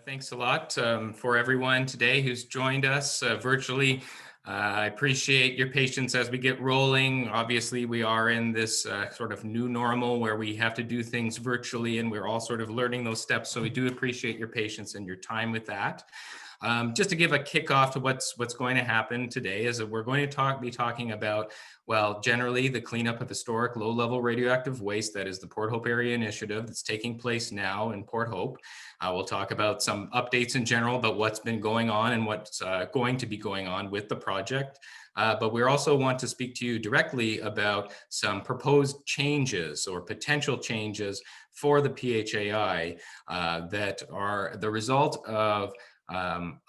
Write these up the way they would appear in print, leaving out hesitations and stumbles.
Thanks a lot for everyone today who's joined us virtually. I appreciate your patience as we get rolling. Obviously, we are in this sort of new normal where we have to do things virtually, and we're all sort of learning those steps. So we do appreciate your patience and your time with that. Just to give a kickoff to what's going to happen today is that we're going to be talking about, well, generally the cleanup of historic low-level radioactive waste. That is the Port Hope Area Initiative that's taking place now in Port Hope. We'll talk about some updates in general about what's been going on and what's going to be going on with the project. But we also want to speak to you directly about some proposed changes or potential changes for the PHAI that are the result of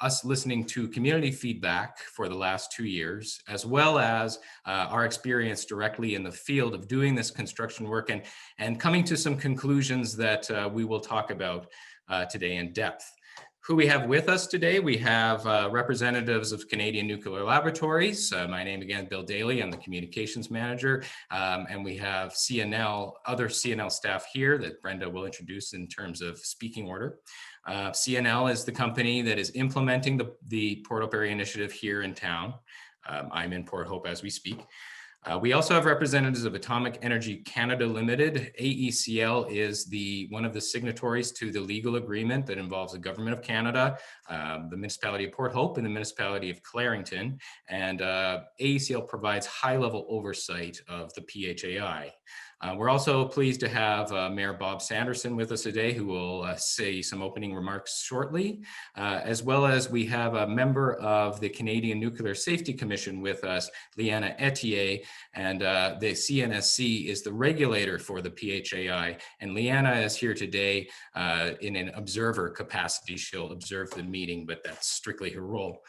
us listening to community feedback for the last 2 years, as well as our experience directly in the field of doing this construction work and coming to some conclusions that we will talk about today in depth. Who we have with us today, we have representatives of Canadian Nuclear Laboratories. My name again, Bill Daly, I'm the communications manager, and we have other CNL staff here that Brenda will introduce in terms of speaking order. CNL is the company that is implementing the Port Hope Area Initiative here in town. I'm in Port Hope as we speak. We also have representatives of Atomic Energy Canada Limited. AECL is one of the signatories to the legal agreement that involves the Government of Canada, the Municipality of Port Hope, and the Municipality of Clarington. And AECL provides high-level oversight of the PHAI. We're also pleased to have Mayor Bob Sanderson with us today, who will say some opening remarks shortly, as well as we have a member of the Canadian Nuclear Safety Commission with us, Liana Etier, and the CNSC is the regulator for the PHAI, and Liana is here today in an observer capacity. She'll observe the meeting, but that's strictly her role.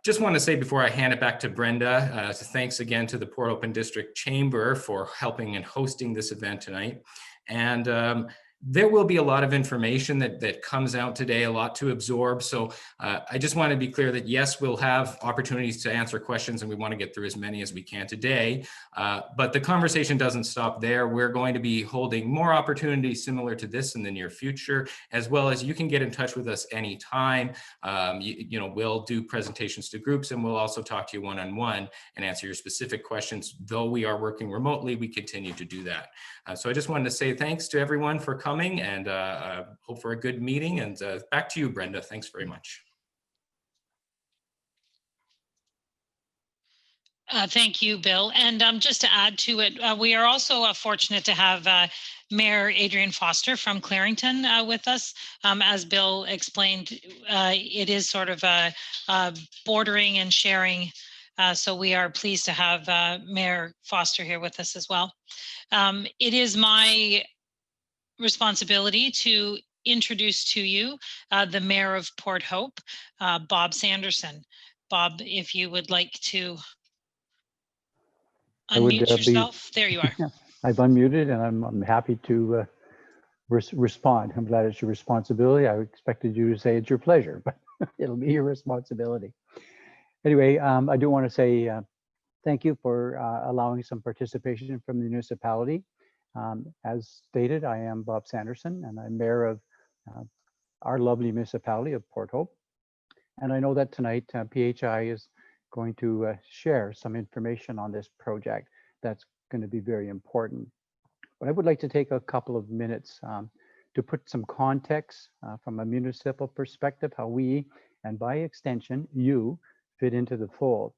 Just want to say before I hand it back to Brenda, thanks again to the Port Hope District Chamber for helping and hosting this event tonight. And there will be a lot of information that comes out today, a lot to absorb. So I just want to be clear that yes, we'll have opportunities to answer questions and we want to get through as many as we can today. But the conversation doesn't stop there. We're going to be holding more opportunities similar to this in the near future, as well as you can get in touch with us anytime. We'll do presentations to groups and we'll also talk to you one-on-one and answer your specific questions. Though we are working remotely, we continue to do that. So I just wanted to say thanks to everyone for coming and hope for a good meeting. And back to you, Brenda. Thanks very much. Thank you, Bill. And just to add to it, we are also fortunate to have Mayor Adrian Foster from Clarington with us. As Bill explained, it is sort of a bordering and sharing. So we are pleased to have Mayor Foster here with us as well. It is my responsibility to introduce to you the Mayor of Port Hope, Bob Sanderson. Bob, if you would like to unmute yourself. There you are. I've unmuted and I'm happy to respond. I'm glad it's your responsibility. I expected you to say it's your pleasure, but it'll be your responsibility. Anyway, I do want to say thank you for allowing some participation from the municipality. As stated, I am Bob Sanderson and I'm mayor of our lovely municipality of Port Hope. And I know that tonight PHI is going to share some information on this project that's going to be very important. But I would like to take a couple of minutes to put some context from a municipal perspective, how we, and by extension, you, fit into the fold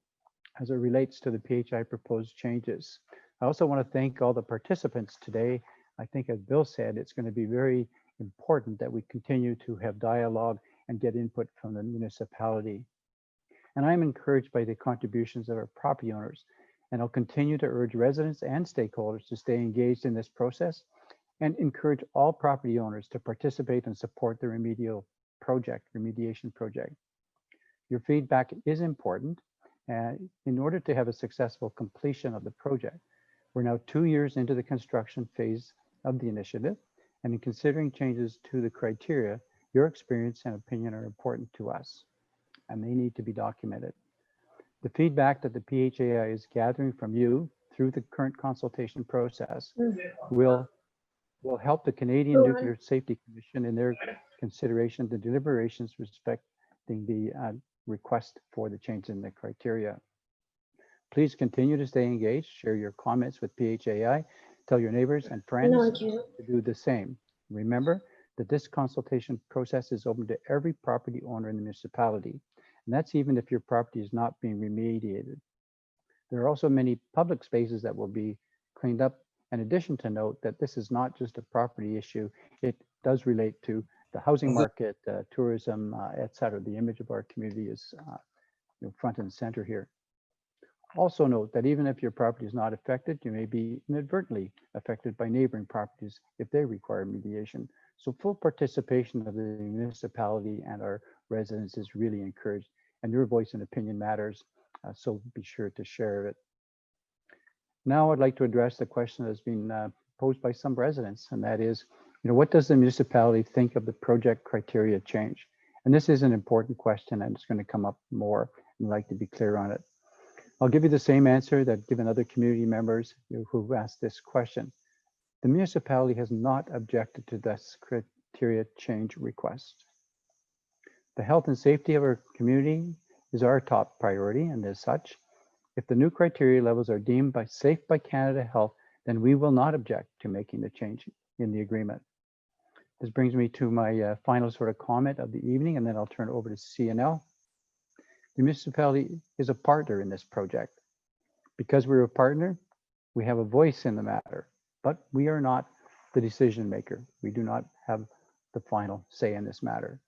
as it relates to the PHI proposed changes. I also want to thank all the participants today. I think, as Bill said, it's going to be very important that we continue to have dialogue and get input from the municipality. And I'm encouraged by the contributions of our property owners, and I'll continue to urge residents and stakeholders to stay engaged in this process and encourage all property owners to participate and support the remediation project. Your feedback is important in order to have a successful completion of the project. We're now 2 years into the construction phase of the initiative, and in considering changes to the criteria, your experience and opinion are important to us, and they need to be documented. The feedback that the PHAI is gathering from you through the current consultation process will help the Canadian Nuclear Safety Commission in their consideration of the deliberations respecting the request for the change in the criteria. Please continue to stay engaged, share your comments with PHAI, tell your neighbors and friends No, I can't. to do the same. Remember that this consultation process is open to every property owner in the municipality, and that's even if your property is not being remediated. There are also many public spaces that will be cleaned up. In addition, to note that this is not just a property issue, it does relate to the housing market, tourism, et cetera. The image of our community is front and center here. Also note that even if your property is not affected, you may be inadvertently affected by neighboring properties if they require mediation. So full participation of the municipality and our residents is really encouraged, and your voice and opinion matters. So be sure to share it. Now I'd like to address the question that's been posed by some residents, and that is, what does the municipality think of the project criteria change? And this is an important question, and it's going to come up more, and I'd like to be clear on it. I'll give you the same answer that I've given other community members who've asked this question. The municipality has not objected to this criteria change request. The health and safety of our community is our top priority, and as such, if the new criteria levels are deemed safe by Canada Health, then we will not object to making the change in the agreement. This brings me to my final sort of comment of the evening, and then I'll turn it over to CNL. The municipality is a partner in this project. Because we're a partner, we have a voice in the matter, but we are not the decision maker. We do not have the final say in this matter.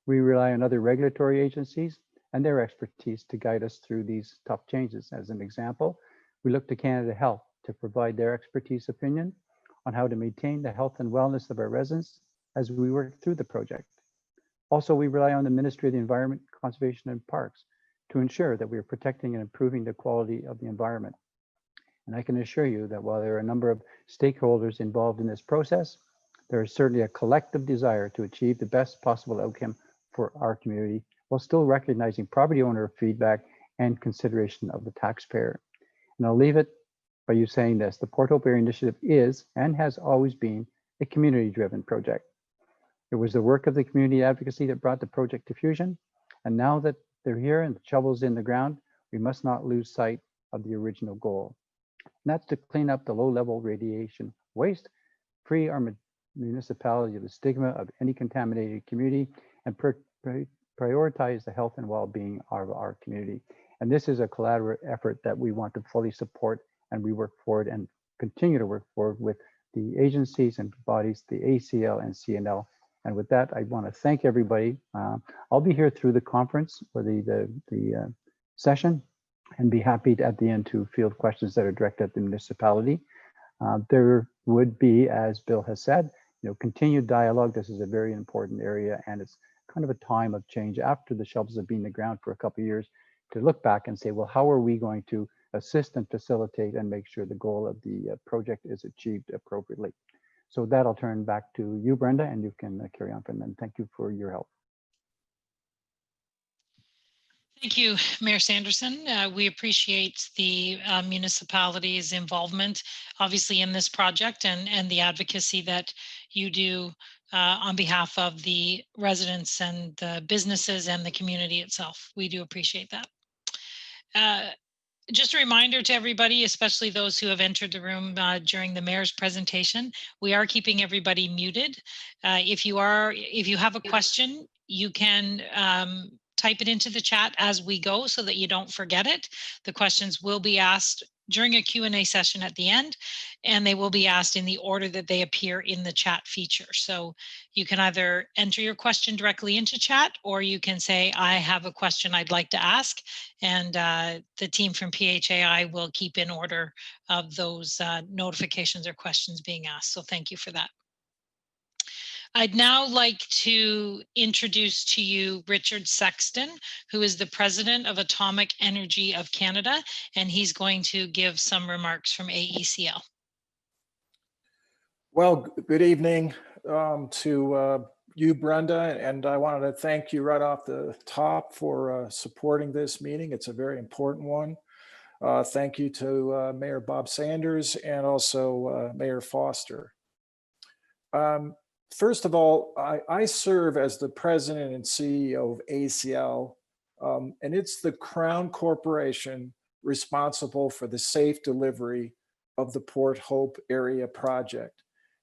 We rely on other regulatory agencies and their expertise to guide us through these tough changes. As an example, we look to Canada Health to provide their expertise opinion on how to maintain the health and wellness of our residents as we work through the project. Also, we rely on the Ministry of the Environment, Conservation and Parks to ensure that we are protecting and improving the quality of the environment. And I can assure you that while there are a number of stakeholders involved in this process, there is certainly a collective desire to achieve the best possible outcome for our community, while still recognizing property owner feedback and consideration of the taxpayer. And I'll leave it by you saying this: the Port Hope Area Initiative is and has always been a community-driven project. It was the work of the community advocacy that brought the project to fruition. And now that they're here and the shovel's in the ground, we must not lose sight of the original goal. And that's to clean up the low-level radiation waste, free our municipality of the stigma of any contaminated community, and prioritize the health and well-being of our community. And this is a collaborative effort that we want to fully support, and we work forward and continue to work forward with the agencies and bodies, the ACL and CNL. And with that, I want to thank everybody. I'll be here through the conference or the session, and be happy to, at the end, to field questions that are directed at the municipality. There would be, as Bill has said, continued dialogue. This is a very important area, and it's kind of a time of change after the shovels have been in the ground for a couple of years, to look back and say, well, how are we going to assist and facilitate and make sure the goal of the project is achieved appropriately? So with that, I'll turn back to you, Brenda, and you can carry on from then. Thank you for your help. Thank you, Mayor Sanderson. We appreciate the municipality's involvement, obviously, in this project and the advocacy that you do on behalf of the residents and the businesses and the community itself. We do appreciate that. Just a reminder to everybody, especially those who have entered the room during the mayor's presentation, we are keeping everybody muted. If you have a question, you can type it into the chat as we go so that you don't forget it. The questions will be asked during a Q&A session at the end, and they will be asked in the order that they appear in the chat feature. So you can either enter your question directly into chat, or you can say, I have a question I'd like to ask, and the team from PHAI will keep in order of those notifications or questions being asked. So thank you for that. I'd now like to introduce to you Richard Sexton, who is the president of Atomic Energy of Canada, and he's going to give some remarks from AECL. Well, good evening to you, Brenda, and I wanted to thank you right off the top for supporting this meeting. It's a very important one. Thank you to Mayor Bob Sanders and also Mayor Foster. First of all, I serve as the president and CEO of ACL, and it's the Crown Corporation responsible for the safe delivery of the Port Hope area project,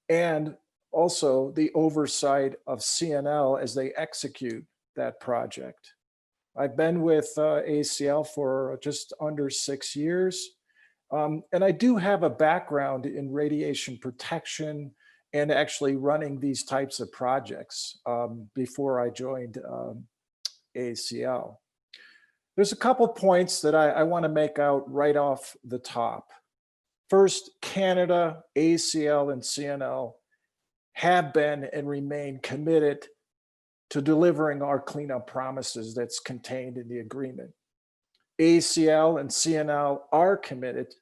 and also the oversight of CNL as they execute that project. I've been with ACL for just under 6 years, and I do have a background in radiation protection and actually running these types of projects before I joined ACL. There's a couple points that I want to make out right off the top. First, Canada, ACL, and CNL have been and remain committed to delivering our cleanup promises that's contained in the agreement. ACL and CNL are committed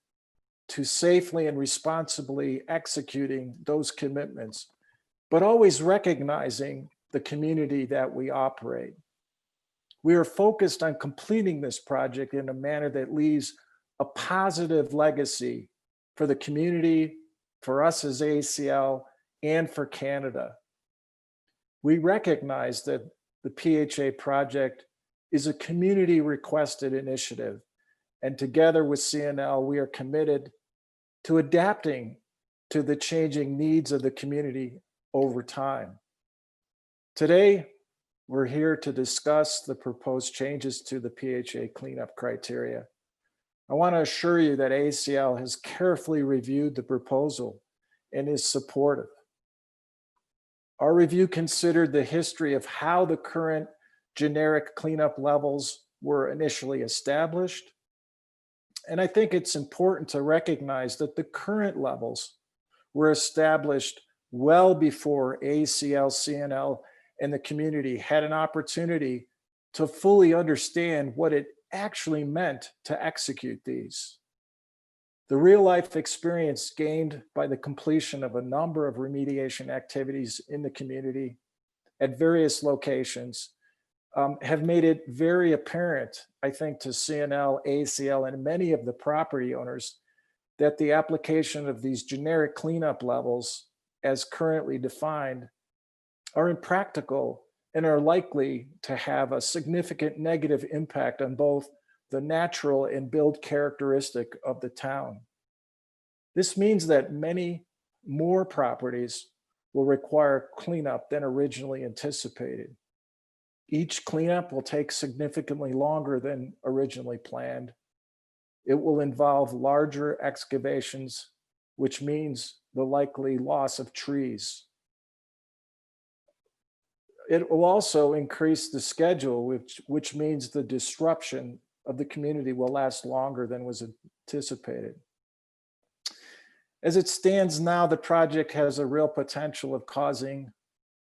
to safely and responsibly executing those commitments, but always recognizing the community that we operate. We are focused on completing this project in a manner that leaves a positive legacy for the community, for us as ACL, and for Canada. We recognize that the PHA project is a community requested initiative, and together with CNL, we are committed to adapting to the changing needs of the community over time. Today, we're here to discuss the proposed changes to the PHA cleanup criteria. I want to assure you that ACL has carefully reviewed the proposal and is supportive. Our review considered the history of how the current generic cleanup levels were initially established. And I think it's important to recognize that the current levels were established well before ACL, CNL, and the community had an opportunity to fully understand what it actually meant to execute these. The real-life experience gained by the completion of a number of remediation activities in the community at various locations have made it very apparent, I think, to CNL, ACL, and many of the property owners that the application of these generic cleanup levels as currently defined are impractical and are likely to have a significant negative impact on both the natural and built characteristic of the town. This means that many more properties will require cleanup than originally anticipated. Each cleanup will take significantly longer than originally planned. It will involve larger excavations, which means the likely loss of trees. It will also increase the schedule, which means the disruption of the community will last longer than was anticipated. As it stands now, the project has a real potential of causing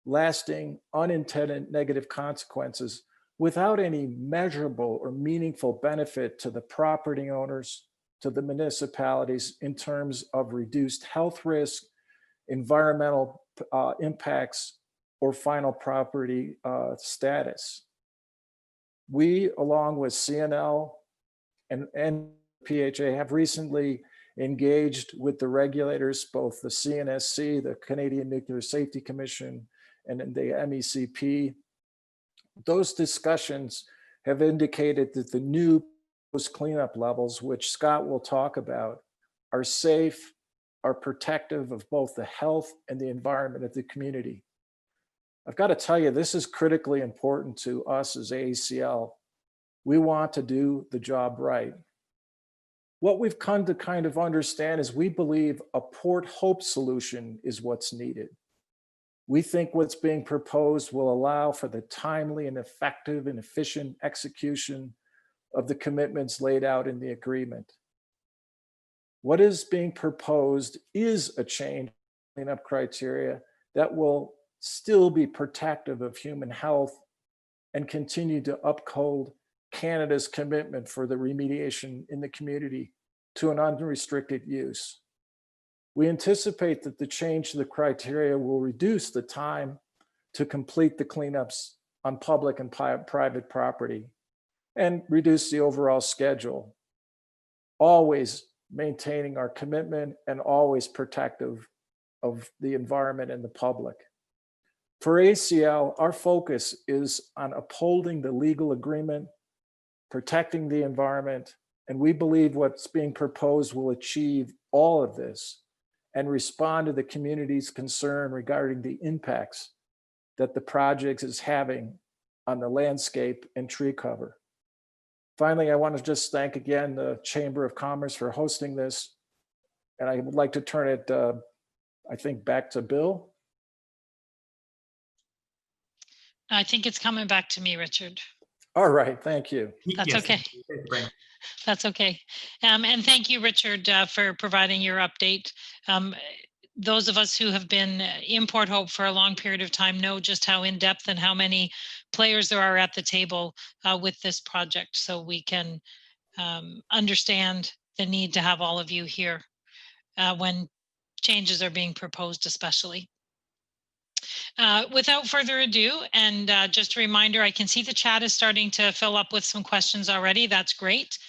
lasting unintended negative consequences without any measurable or meaningful benefit to the property owners, to the municipalities in terms of reduced health risk, environmental impacts, or final property status. We, along with CNL and PHA, have recently engaged with the regulators, both the CNSC, the Canadian Nuclear Safety Commission, and the MECP. Those discussions have indicated that the new post-cleanup levels, which Scott will talk about, are safe, are protective of both the health and the environment of the community. I've got to tell you, this is critically important to us as ACL. We want to do the job right. What we've come to kind of understand is we believe a Port Hope solution is what's needed. We think what's being proposed will allow for the timely and effective and efficient execution of the commitments laid out in the agreement. What is being proposed is a change in cleanup criteria that will still be protective of human health and continue to uphold Canada's commitment for the remediation in the community to an unrestricted use. We anticipate that the change to the criteria will reduce the time to complete the cleanups on public and private property and reduce the overall schedule, always maintaining our commitment and always protective of the environment and the public. For ACL, our focus is on upholding the legal agreement, protecting the environment, and we believe what's being proposed will achieve all of this and respond to the community's concern regarding the impacts that the project is having on the landscape and tree cover. Finally, I want to just thank again the Chamber of Commerce for hosting this. And I would like to turn it, I think, back to Bill. I think it's coming back to me, Richard. All right, thank you. That's Yes. okay. That's okay. And thank you, Richard, for providing your update. Those of us who have been in Port Hope for a long period of time know just how in-depth and how many players there are at the table with this project. So we can understand the need to have all of you here when changes are being proposed, especially. Without further ado, and just a reminder, I can see the chat is starting to fill up with some questions already. That's great.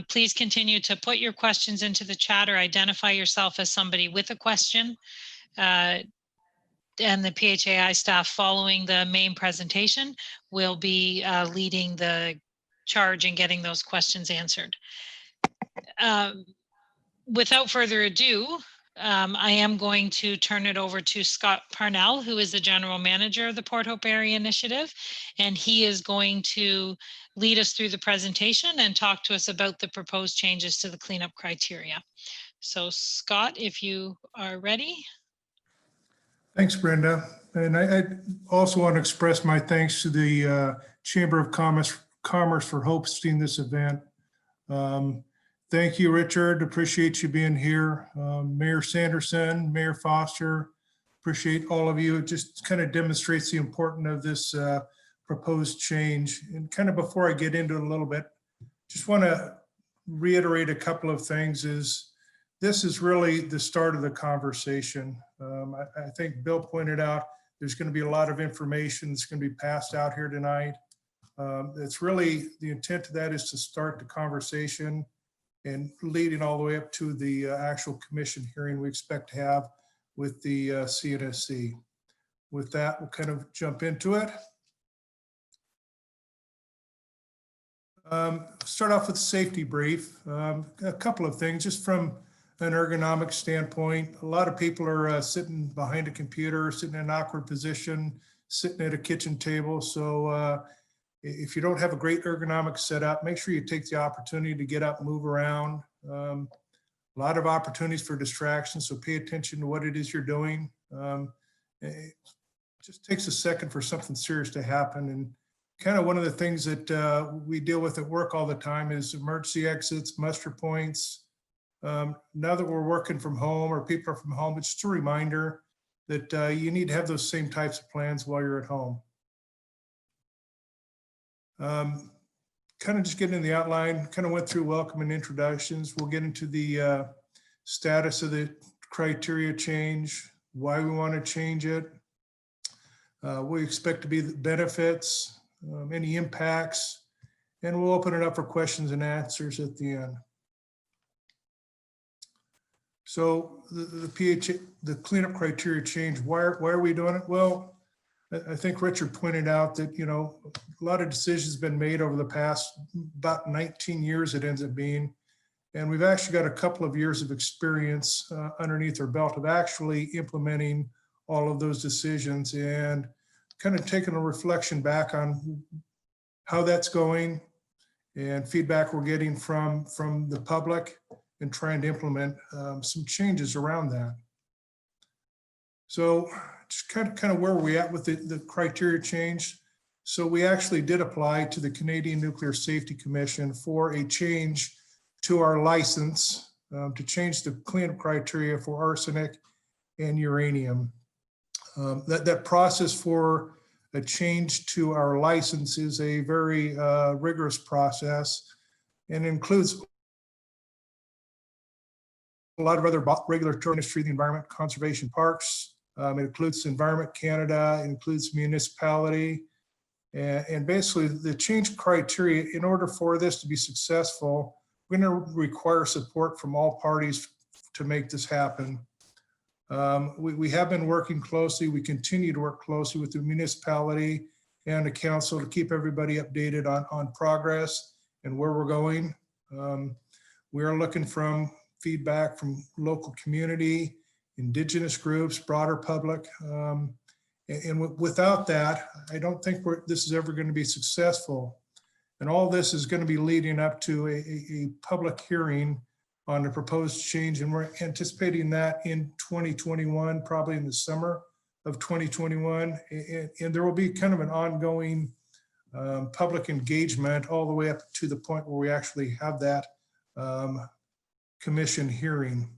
Please continue to put your questions into the chat or identify yourself as somebody with a question. And the PHAI staff following the main presentation will be leading the charge in getting those questions answered. Without further ado, I am going to turn it over to Scott Parnell, who is the General Manager of the Port Hope Area Initiative, and he is going to lead us through the presentation and talk to us about the proposed changes to the cleanup criteria. So Scott, if you are ready. Thanks, Brenda. And I also want to express my thanks to the Chamber of Commerce for hosting this event. Thank you, Richard. Appreciate you being here. Mayor Sanderson, Mayor Foster, appreciate all of you. It just kind of demonstrates the importance of this proposed change. And kind of before I get into it a little bit, just want to reiterate a couple of things. This is really the start of the conversation. I think Bill pointed out there's going to be a lot of information that's going to be passed out here tonight. It's really, the intent of that is to start the conversation and leading all the way up to the actual commission hearing we expect to have with the CNSC. With that, we'll kind of jump into it. Start off with a safety brief. A couple of things, just from an ergonomic standpoint. A lot of people are sitting behind a computer, sitting in an awkward position, sitting at a kitchen table. So if you don't have a great ergonomic setup, make sure you take the opportunity to get up, move around. A lot of opportunities for distraction, so pay attention to what it is you're doing. It just takes a second for something serious to happen. And kind of one of the things that we deal with at work all the time is emergency exits, muster points. Now that we're working from home or people are from home, it's just a reminder that you need to have those same types of plans while you're at home. Kind of just getting in the outline, kind of went through welcome and introductions. We'll get into the status of the criteria change, why we want to change it. We expect to be the benefits, any impacts, and we'll open it up for questions and answers at the end. So the cleanup criteria change, why are we doing it? Well, I think Richard pointed out that, you know, a lot of decisions have been made over the past about 19 years it ends up being. And we've actually got a couple of years of experience underneath our belt of actually implementing all of those decisions and kind of taking a reflection back on how that's going and feedback we're getting from the public and trying to implement some changes around that. So just kind of where we're at with the criteria change. So we actually did apply to the Canadian Nuclear Safety Commission for a change to our license to change the cleanup criteria for arsenic and uranium. That process for a change to our license is a very rigorous process and includes a lot of other regulatory industry, the Environment Conservation Parks. It includes Environment Canada, it includes municipality. And basically the change criteria, in order for this to be successful, we're going to require support from all parties to make this happen. We have been working closely. We continue to work closely with the municipality and the council to keep everybody updated on progress and where we're going. We are looking from feedback from local community, indigenous groups, broader public. And without that, I don't think this is ever going to be successful. And all this is going to be leading up to a public hearing on the proposed change. And we're anticipating that in 2021, probably in the summer of 2021. And there will be kind of an ongoing public engagement all the way up to the point where we actually have that commission hearing.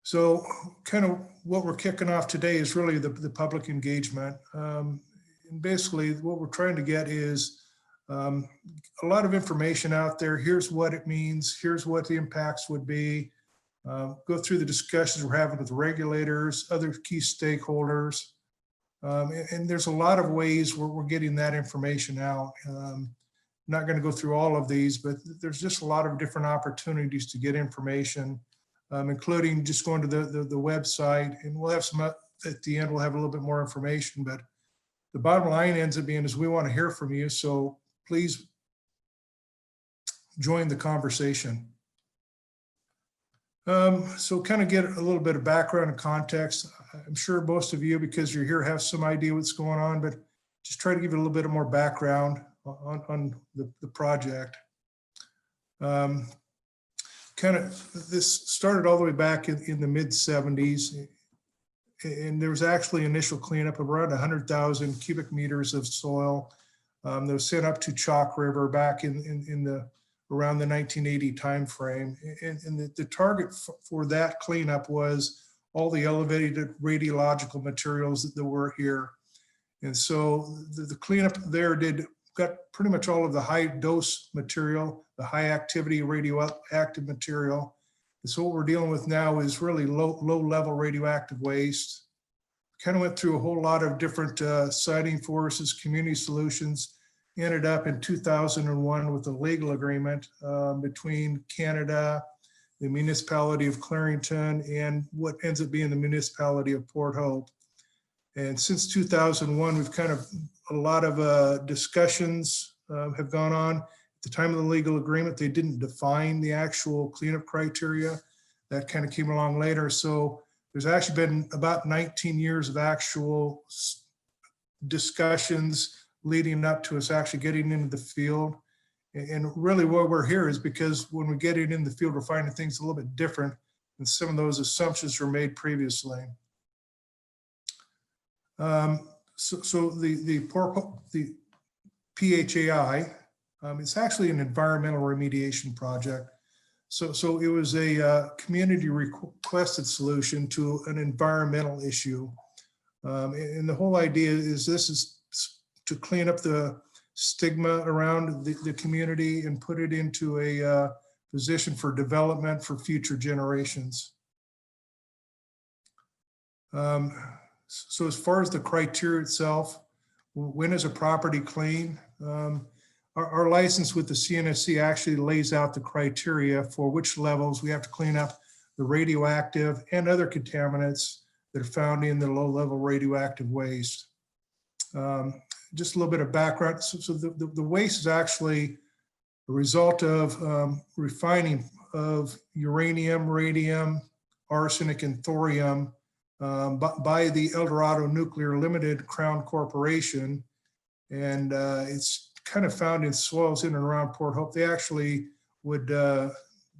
So kind of what we're kicking off today is really the public engagement. And basically what we're trying to get is a lot of information out there. Here's what it means. Here's what the impacts would be. Go through the discussions we're having with regulators, other key stakeholders. And there's a lot of ways where we're getting that information out. Not going to go through all of these, but there's just a lot of different opportunities to get information, including just going to the website. And we'll have some, at the end, we'll have a little bit more information, but the bottom line ends up being is we want to hear from you. So please join the conversation. So kind of get a little bit of background and context. I'm sure most of you, because you're here, have some idea what's going on, but just try to give it a little bit of more background on the project. Kind of this started all the way back in the mid 70s. And there was actually initial cleanup of around 100,000 cubic meters of soil that was sent up to Chalk River back in around the 1980 timeframe. And the target for that cleanup was all the elevated radiological materials that were here. And so the cleanup there got pretty much all of the high dose material, the high activity radioactive material. And so what we're dealing with now is really low level radioactive waste. Kind of went through a whole lot of different siting forces, community solutions, ended up in 2001 with a legal agreement between Canada, the municipality of Clarington, and what ends up being the municipality of Port Hope. And since 2001, we've kind of, a lot of discussions have gone on. At the time of the legal agreement, they didn't define the actual cleanup criteria. That kind of came along later. So there's actually been about 19 years of actual discussions leading up to us actually getting into the field. And really why we're here is because when we get it in the field, we're finding things a little bit different than some of those assumptions were made previously. So the PHAI, it's actually an environmental remediation project. So it was a community requested solution to an environmental issue. And the whole idea is this is to clean up the stigma around the community and put it into a position for development for future generations. So as far as the criteria itself, when is a property clean? Our license with the CNSC actually lays out the criteria for which levels we have to clean up the radioactive and other contaminants that are found in the low-level radioactive waste. Just a little bit of background. So the waste is actually a result of refining of uranium, radium, arsenic, and thorium by the El Dorado Nuclear Limited Crown Corporation. And it's kind of found in soils in and around Port Hope. They actually would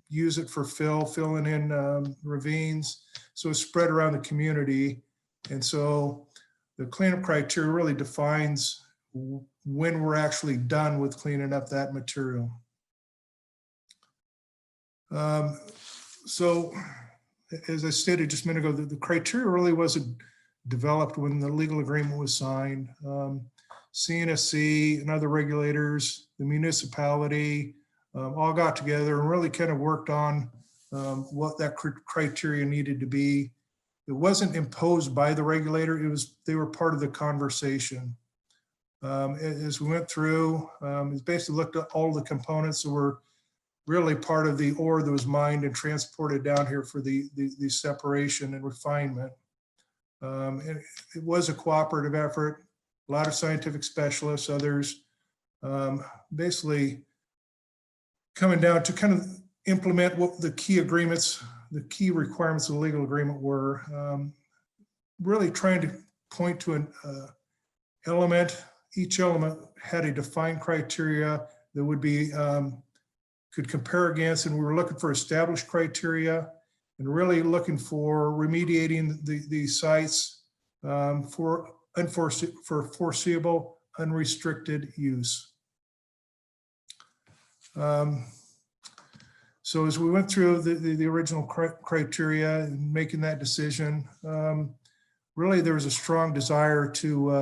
use it for filling in ravines. So it's spread around the community. And so the cleanup criteria really defines when we're actually done with cleaning up that material. So as I stated just a minute ago, the criteria really wasn't developed when the legal agreement was signed. CNSC and other regulators, the municipality, all got together and really kind of worked on what that criteria needed to be. It wasn't imposed by the regulator. They were part of the conversation. As we went through, it basically looked at all the components that were really part of the ore that was mined and transported down here for the separation and refinement. And it was a cooperative effort, a lot of scientific specialists, others, basically coming down to kind of implement what the key agreements, the key requirements of the legal agreement were, really trying to point to an element. Each element had a defined criteria that would be, could compare against, and we were looking for established criteria and really looking for remediating the sites for foreseeable, unrestricted use. So as we went through the original criteria and making that decision, really there was a strong desire to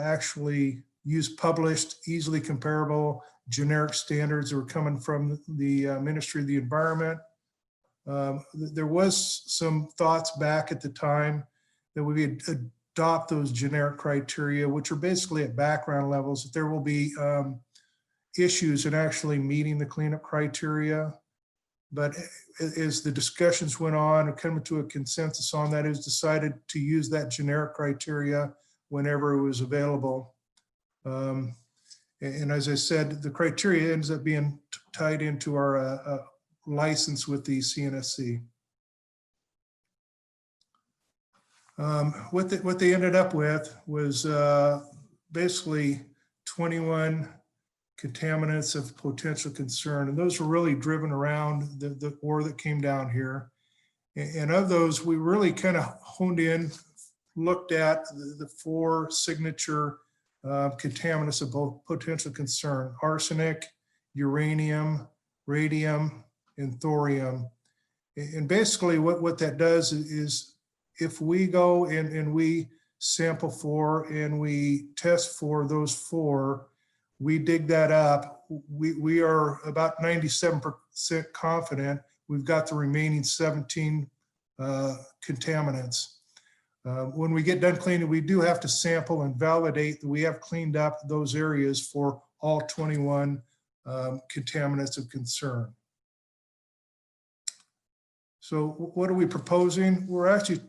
actually use published, easily comparable, generic standards that were coming from the Ministry of the Environment. There was some thoughts back at the time that we adopt those generic criteria, which are basically at background levels, that there will be issues in actually meeting the cleanup criteria. But as the discussions went on and coming to a consensus on that, it was decided to use that generic criteria whenever it was available. And as I said, the criteria ends up being tied into our license with the CNSC. What they ended up with was basically 21 contaminants of potential concern. And those were really driven around the ore that came down here. And of those, we really kind of honed in, looked at the 4 signature contaminants of both potential concern: arsenic, uranium, radium, and thorium. And basically what that does is if we go and we sample for and we test for those 4, we dig that up, we are about 97% confident we've got the remaining 17 contaminants. When we get done cleaning, we do have to sample and validate that we have cleaned up those areas for all 21 contaminants of concern. So what are we proposing? We're actually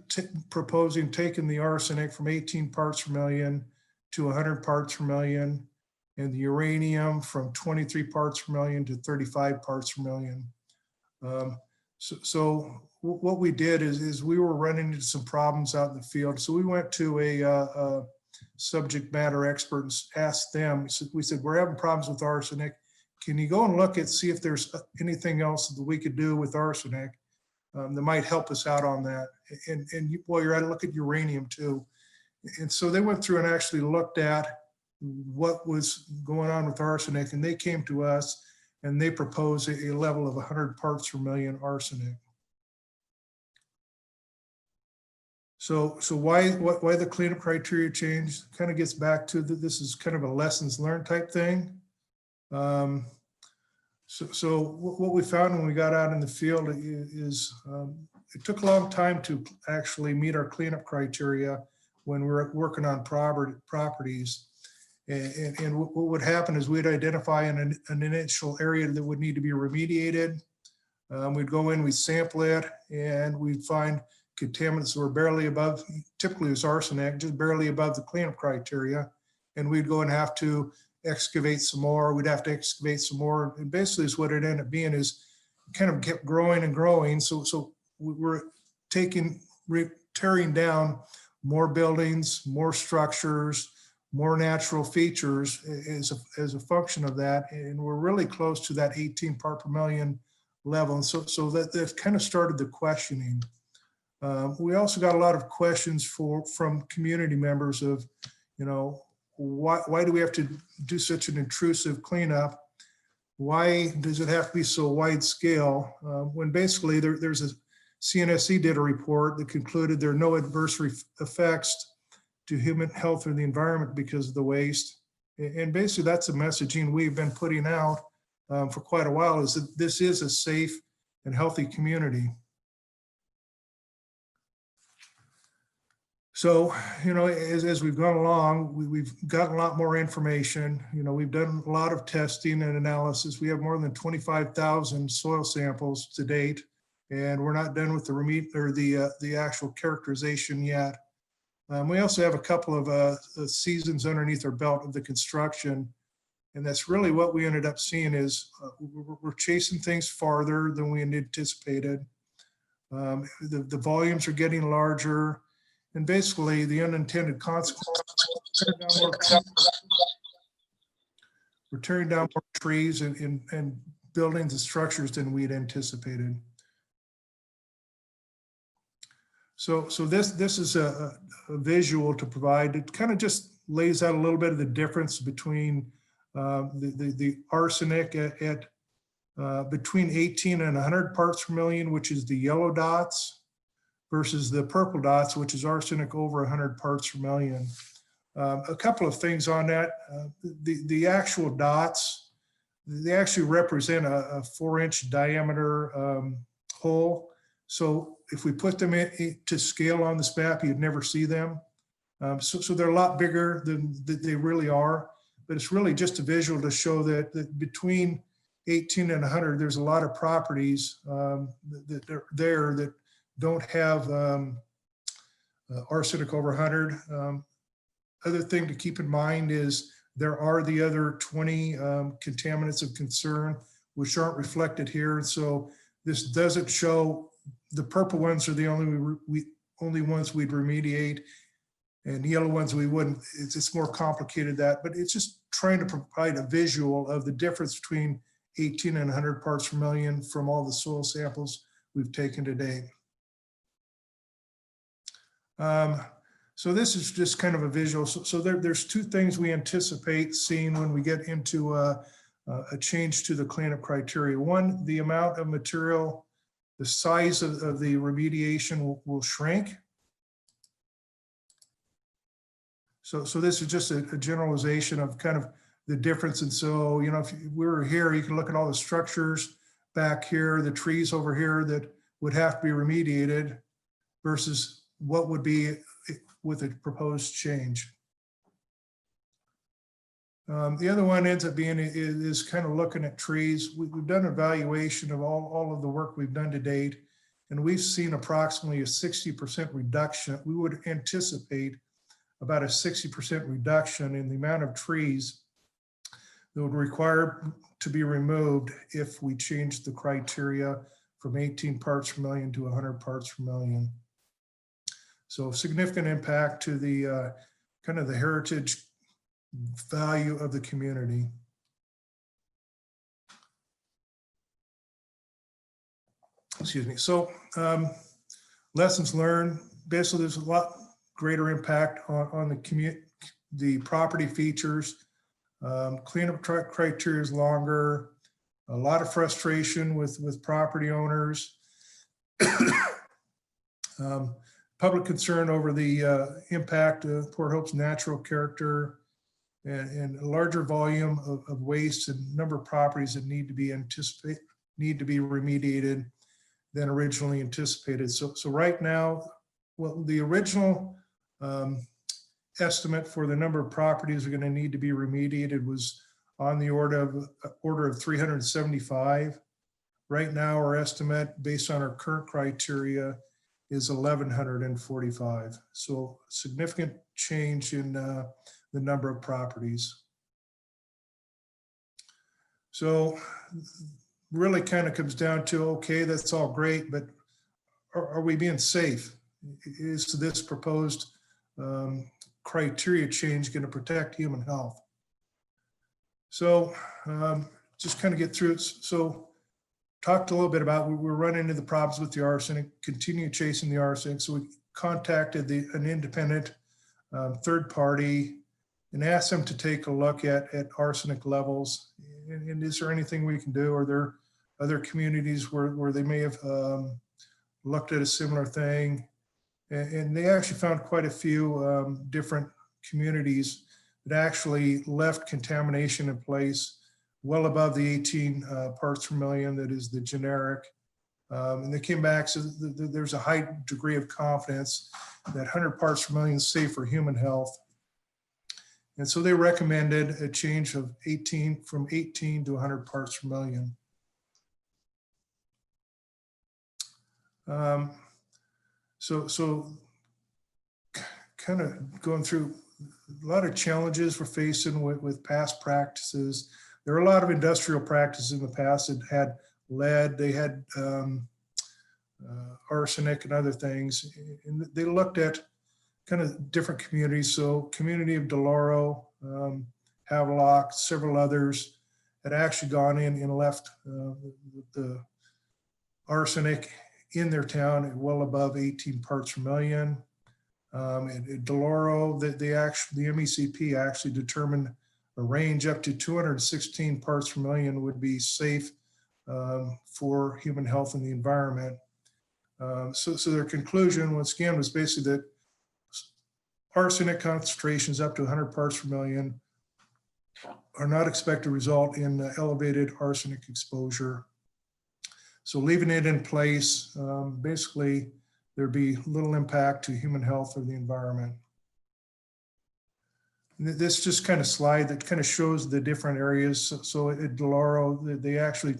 proposing taking the arsenic from 18 parts per million to 100 parts per million, and the uranium from 23 parts per million to 35 parts per million. So what we did is we were running into some problems out in the field. So we went to a subject matter expert and asked them, we said, we're having problems with arsenic. Can you go and look at, see if there's anything else that we could do with arsenic that might help us out on that? And while you're at it, look at uranium too. And so they went through and actually looked at what was going on with arsenic, and they came to us and they proposed a level of 100 parts per million arsenic. So why the cleanup criteria changed? Kind of gets back to this is kind of a lessons learned type thing. So what we found when we got out in the field is it took a long time to actually meet our cleanup criteria when we were working on properties. And what would happen is we'd identify an initial area that would need to be remediated. We'd go in, we'd sample it, and we'd find contaminants that were barely above, typically it was arsenic, just barely above the cleanup criteria. And we'd go and have to excavate some more. We'd have to excavate some more. And basically is what it ended up being is kind of kept growing and growing. So we were tearing down more buildings, more structures, more natural features as a function of that. And we're really close to that 18 part per million level. And so that kind of started the questioning. We also got a lot of questions from community members of, you know, why do we have to do such an intrusive cleanup? Why does it have to be so wide scale? When basically there's a CNSC did a report that concluded there are no adverse effects to human health or the environment because of the waste. And basically that's a messaging we've been putting out for quite a while, is that this is a safe and healthy community. So, as we've gone along, we've gotten a lot more information. We've done a lot of testing and analysis. We have more than 25,000 soil samples to date, and we're not done with the actual characterization yet. We also have a couple of seasons underneath our belt of the construction, and that's really what we ended up seeing is we're chasing things farther than we anticipated. The volumes are getting larger. And basically, the unintended consequence, we're tearing down more trees and buildings and structures than we'd anticipated. So this is a visual to provide. It kind of just lays out a little bit of the difference between the arsenic at between 18 and 100 parts per million, which is the yellow dots, versus the purple dots, which is arsenic over 100 parts per million. A couple of things on that. The actual dots, they actually represent a 4-inch diameter hole. So if we put them to scale on this map, you'd never see them. So they're a lot bigger than they really are, but it's really just a visual to show that between 18 and 100, there's a lot of properties that are there that don't have arsenic over 100. Other thing to keep in mind is there are the other 20 contaminants of concern, which aren't reflected here. So this doesn't show, the purple ones are the only ones we'd remediate, and the yellow ones we wouldn't. It's more complicated that, but it's just trying to provide a visual of the difference between 18 and 100 parts per million from all the soil samples we've taken to date. So this is just kind of a visual. So there's two things we anticipate seeing when we get into a change to the cleanup criteria. One, the amount of material, the size of the remediation will shrink. So this is just a generalization of kind of the difference. And so, if we were here, you can look at all the structures back here, the trees over here that would have to be remediated versus what would be with a proposed change. The other one ends up being is kind of looking at trees. We've done an evaluation of all of the work we've done to date, and we've seen approximately a 60% reduction. We would anticipate about a 60% reduction in the amount of trees that would require to be removed if we changed the criteria from 18 parts per million to 100 parts per million. So significant impact to the kind of the heritage value of the community. Excuse me. So lessons learned. Basically, there's a lot greater impact on the property features. Cleanup criteria is longer. A lot of frustration with property owners. Public concern over the impact of Port Hope's natural character, and a larger volume of waste and number of properties that need to be remediated than originally anticipated. So right now, well, the original estimate for the number of properties are going to need to be remediated was on the order of 375. Right now, our estimate based on our current criteria is 1,145. So significant change in the number of properties. So really kind of comes down to, okay, that's all great, but are we being safe? Is this proposed criteria change going to protect human health? So just kind of get through it. So talked a little bit about, we're running into the problems with the arsenic, continue chasing the arsenic. So we contacted an independent third party and asked them to take a look at arsenic levels. And is there anything we can do? Are there other communities where they may have looked at a similar thing? And they actually found quite a few different communities that actually left contamination in place well above the 18 parts per million that is the generic. And they came back, so there's a high degree of confidence that 100 parts per million is safe for human health. And so they recommended a change of 18 to 100 parts per million. So kind of going through a lot of challenges we're facing with past practices. There are a lot of industrial practices in the past that had lead, they had arsenic and other things. And they looked at kind of different communities. So community of Deloro, Havelock, several others had actually gone in and left the arsenic in their town at well above 18 parts per million. At Deloro, the MECP actually determined a range up to 216 parts per million would be safe for human health and the environment. So their conclusion, once again, was basically that arsenic concentrations up to 100 parts per million are not expected to result in elevated arsenic exposure. So leaving it in place, basically, there'd be little impact to human health or the environment. This just kind of slide that kind of shows the different areas. So at Deloro, they actually,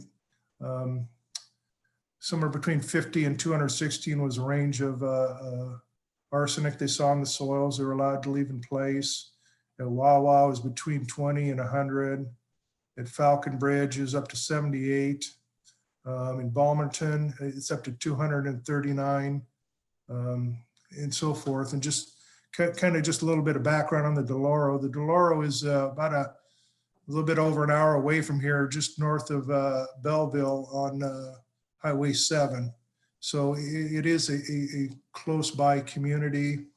somewhere between 50 and 216 was a range of arsenic they saw in the soils they were allowed to leave in place. At Wawa was between 20 and 100. At Falcon Bridge is up to 78. In Balmerton, it's up to 239, and so forth. And just kind of just a little bit of background on the Deloro. The Deloro is about a little bit over an hour away from here, just north of Belleville on Highway 7. So it is a close by community,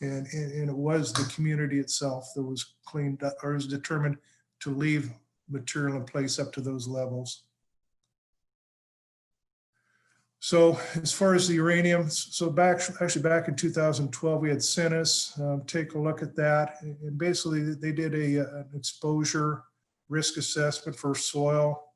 and it was the community itself that was cleaned up or was determined to leave material in place up to those levels. So as far as the uranium, so back in 2012, we had Cenis take a look at that, and basically they did an exposure risk assessment for soil,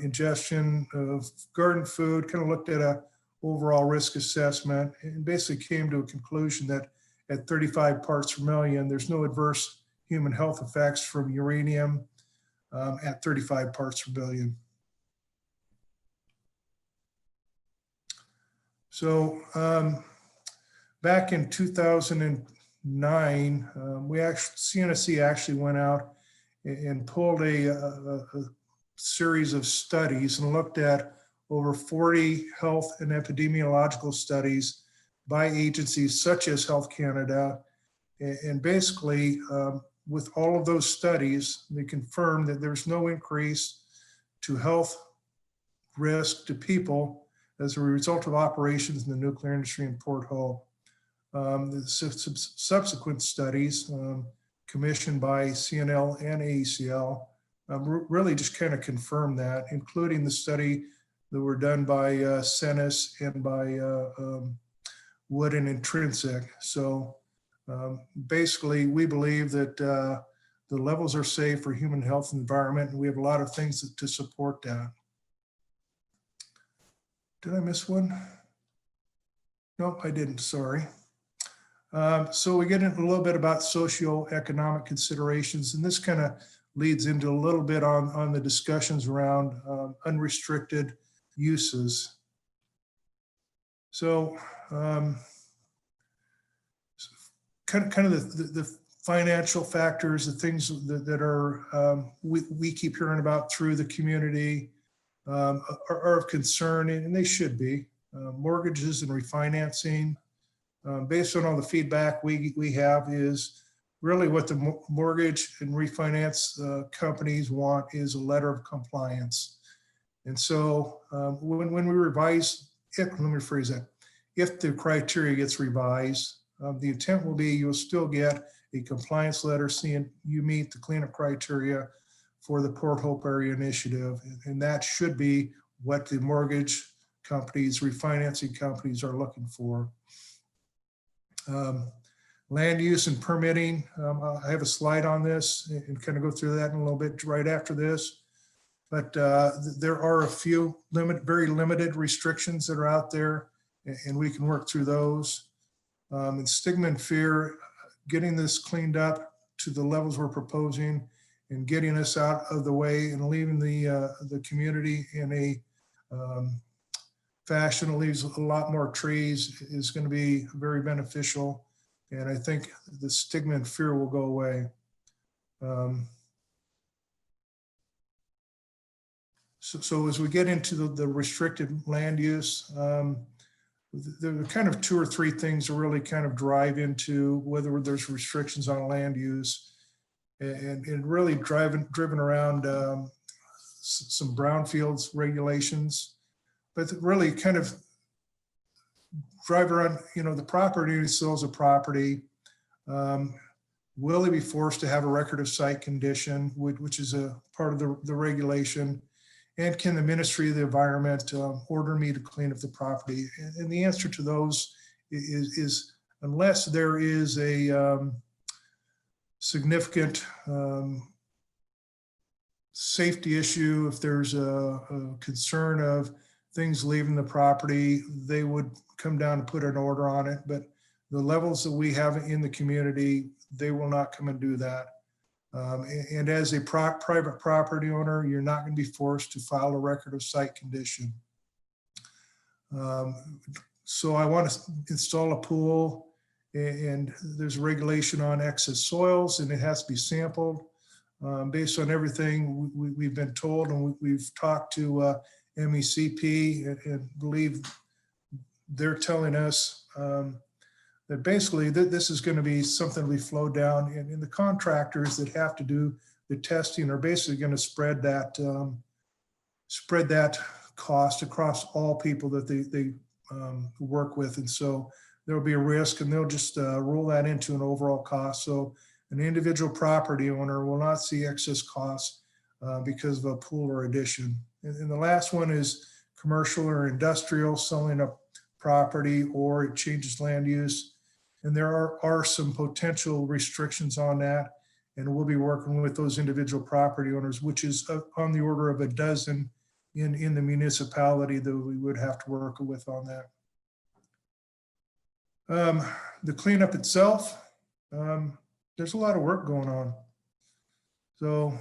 ingestion of garden food, kind of looked at a overall risk assessment, and basically came to a conclusion that at 35 parts per million, there's no adverse human health effects from uranium at 35 parts per billion. So back in 2009, CNSC actually went out and pulled a series of studies and looked at over 40 health and epidemiological studies by agencies such as Health Canada. And basically, with all of those studies, they confirmed that there's no increase to health risk to people as a result of operations in the nuclear industry in Port Hope. The subsequent studies commissioned by CNL and AECL really just kind of confirmed that, including the study that were done by Cenis and by Wood and Intrinsic. So basically, we believe that the levels are safe for human health and environment, and we have a lot of things to support that. Did I miss one? No, I didn't, sorry. So we get into a little bit about socioeconomic considerations, and this kind of leads into a little bit on the discussions around unrestricted uses. So kind of the financial factors, the things that are we keep hearing about through the community are of concern, and they should be. Mortgages and refinancing, based on all the feedback we have, is really what the mortgage and refinance companies want is a letter of compliance. And so when we revise, let me rephrase that, if the criteria gets revised, the intent will be you'll still get a compliance letter saying you meet the cleanup criteria for the Port Hope Area Initiative. And that should be what the mortgage companies, refinancing companies are looking for. Land use and permitting, I have a slide on this and kind of go through that in a little bit right after this. but there are a few very limited restrictions that are out there, and we can work through those. And stigma and fear, getting this cleaned up to the levels we're proposing and getting us out of the way and leaving the community in a fashion that leaves a lot more trees is going to be very beneficial. And I think the stigma and fear will go away. So as we get into the restricted land use, there are kind of 2 or 3 things that really kind of drive into whether there's restrictions on land use, and really driven around some brownfields regulations, but really kind of drive around, the property who sells a property. Will he be forced to have a record of site condition, which is a part of the regulation? And can the Ministry of the Environment order me to clean up the property? And the answer to those is unless there is a significant safety issue, if there's a concern of things leaving the property, they would come down and put an order on it. But the levels that we have in the community, they will not come and do that. And as a private property owner, you're not going to be forced to file a record of site condition. So I want to install a pool, and there's a regulation on excess soils, and it has to be sampled. Based on everything we've been told, and we've talked to MECP, and believe they're telling us that basically this is going to be something we flow down, and the contractors that have to do the testing are basically going to spread that cost across all people that they work with. And so there'll be a risk, and they'll just roll that into an overall cost. So an individual property owner will not see excess costs because of a pool or addition. And the last one is commercial or industrial, selling a property or it changes land use. And there are some potential restrictions on that. And we'll be working with those individual property owners, which is on the order of a dozen in the municipality that we would have to work with on that. The cleanup itself, there's a lot of work going on. So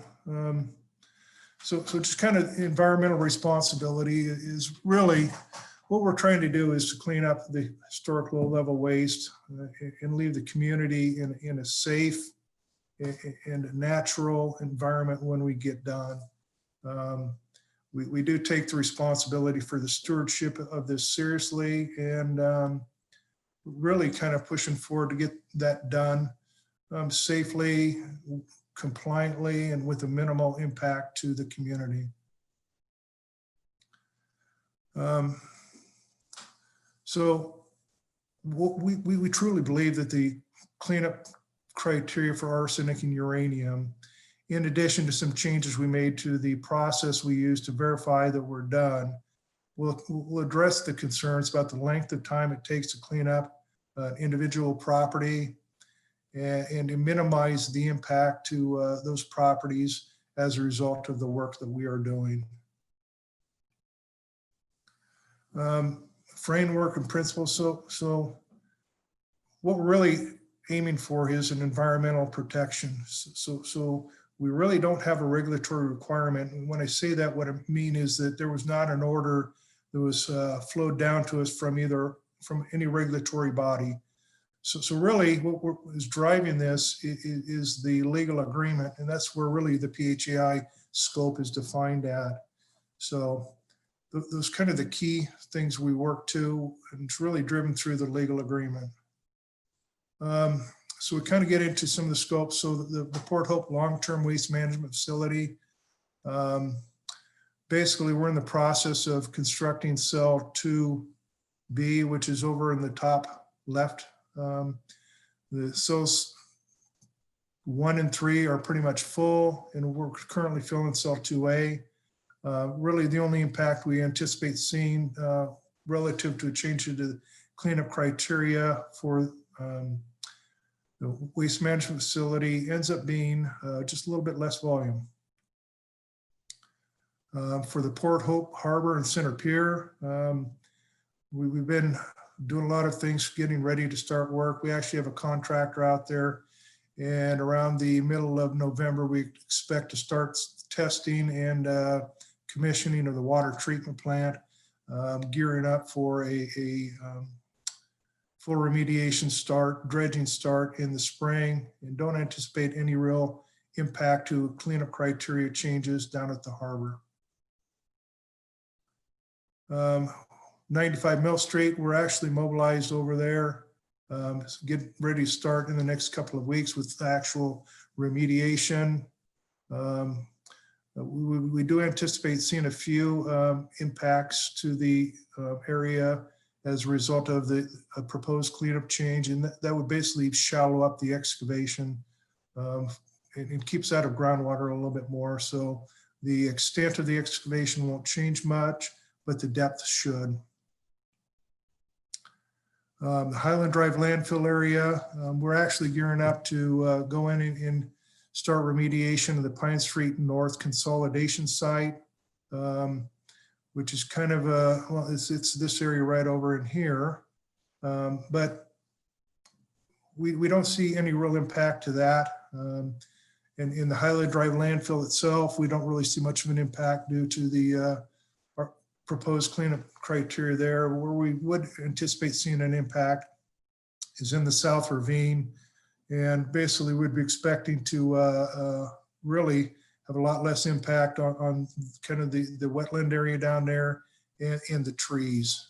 just kind of environmental responsibility is really what we're trying to do, is to clean up the historic low-level waste and leave the community in a safe and natural environment when we get done. We do take the responsibility for the stewardship of this seriously, and really kind of pushing forward to get that done safely, compliantly, and with a minimal impact to the community. So we truly believe that the cleanup criteria for arsenic and uranium, in addition to some changes we made to the process we use to verify that we're done, will address the concerns about the length of time it takes to clean up an individual property, and to minimize the impact to those properties as a result of the work that we are doing. Framework and principles. So what we're really aiming for is an environmental protection. So we really don't have a regulatory requirement. And when I say that, what I mean is that there was not an order that was flowed down to us from any regulatory body. So really what is driving this is the legal agreement, and that's where really the PHAI scope is defined at. So those kind of the key things we work to, and it's really driven through the legal agreement. So we kind of get into some of the scopes. So the Port Hope Long-Term Waste Management Facility, basically we're in the process of constructing cell 2B, which is over in the top left. The cells 1 and 3 are pretty much full, and we're currently filling cell 2A. Really the only impact we anticipate seeing relative to a change to the cleanup criteria for the waste management facility ends up being just a little bit less volume. For the Port Hope Harbor and Center Pier, we've been doing a lot of things, getting ready to start work. We actually have a contractor out there, and around the middle of November, we expect to start testing and commissioning of the water treatment plant, gearing up for a full remediation start, dredging start in the spring, and don't anticipate any real impact to cleanup criteria changes down at the harbor. 95 Mill Street, we're actually mobilized over there. Get ready to start in the next couple of weeks with the actual remediation. We do anticipate seeing a few impacts to the area as a result of the proposed cleanup change, and that would basically shallow up the excavation. It keeps out of groundwater a little bit more, so the extent of the excavation won't change much, but the depth should. The Highland Drive landfill area, we're actually gearing up to go in and start remediation of the Pine Street North consolidation site, which is kind of well, it's this area right over in here, but we don't see any real impact to that. And in the Highland Drive landfill itself, we don't really see much of an impact due to the proposed cleanup criteria there. Where we would anticipate seeing an impact is in the South Ravine, and basically we'd be expecting to really have a lot less impact on kind of the wetland area down there and the trees.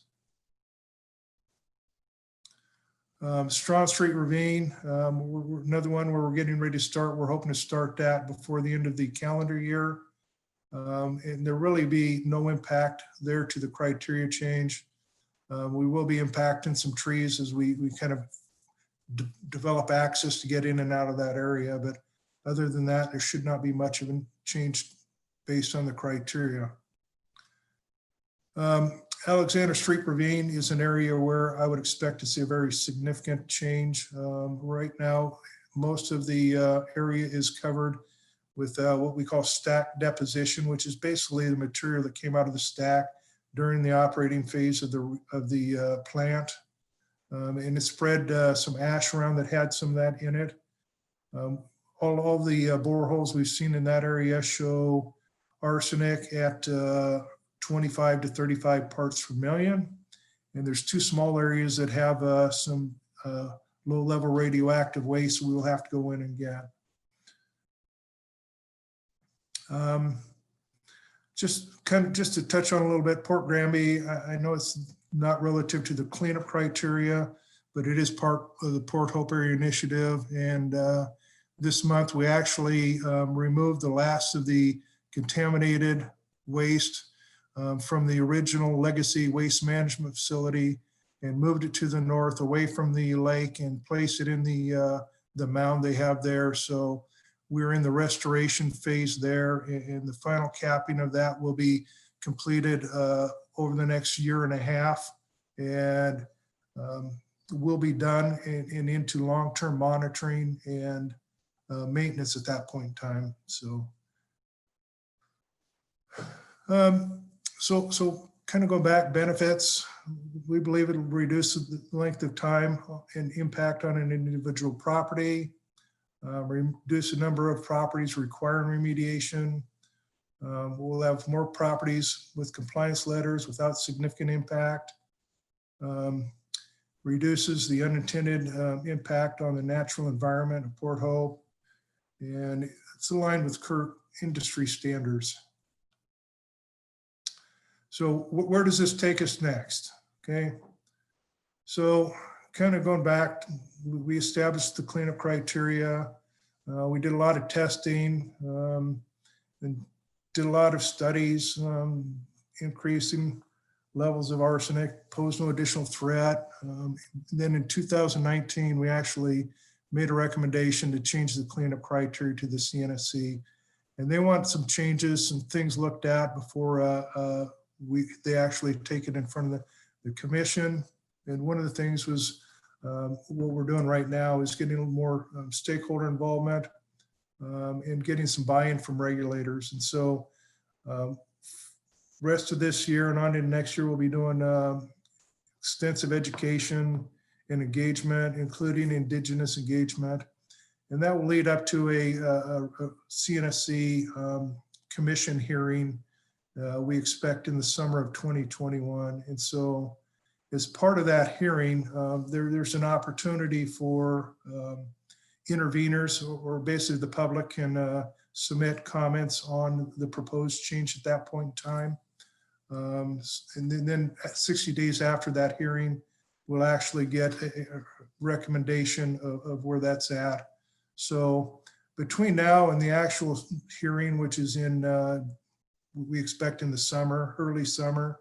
Strawn Street Ravine, another one where we're getting ready to start. We're hoping to start that before the end of the calendar year. And there really be no impact there to the criteria change. We will be impacting some trees as we kind of develop access to get in and out of that area. But other than that, there should not be much of a change based on the criteria. Alexander Street Ravine is an area where I would expect to see a very significant change. Right now, most of the area is covered with what we call stack deposition, which is basically the material that came out of the stack during the operating phase of the plant. And it spread some ash around that had some of that in it. All the boreholes we've seen in that area show arsenic at 25 to 35 parts per million. And there's two small areas that have some low-level radioactive waste we will have to go in and get. Just to touch on a little bit, Port Granby, I know it's not relative to the cleanup criteria, but it is part of the Port Hope Area Initiative. And this month we actually removed the last of the contaminated waste from the original legacy waste management facility and moved it to the north away from the lake and placed it in the mound they have there. So we're in the restoration phase there, and the final capping of that will be completed over the next year and a half, and will be done and into long-term monitoring and maintenance at that point in time. So kind of go back, benefits. We believe it'll reduce the length of time and impact on an individual property. Reduce the number of properties requiring remediation. We'll have more properties with compliance letters without significant impact. Reduces the unintended impact on the natural environment of Port Hope. And it's aligned with current industry standards. So where does this take us next? Okay. So kind of going back, we established the cleanup criteria. We did a lot of testing and did a lot of studies. Increasing levels of arsenic pose no additional threat. Then in 2019, we actually made a recommendation to change the cleanup criteria to the CNSC. And they want some changes and things looked at before they actually take it in front of the commission. And one of the things was what we're doing right now is getting a little more stakeholder involvement and getting some buy-in from regulators. And so rest of this year and on into next year, we'll be doing extensive education and engagement, including Indigenous engagement. And that will lead up to a CNSC commission hearing we expect in the summer of 2021. And so as part of that hearing, there's an opportunity for interveners, or basically the public can submit comments on the proposed change at that point in time. And then 60 days after that hearing, we'll actually get a recommendation of where that's at. So between now and the actual hearing, which is we expect in the summer, early summer,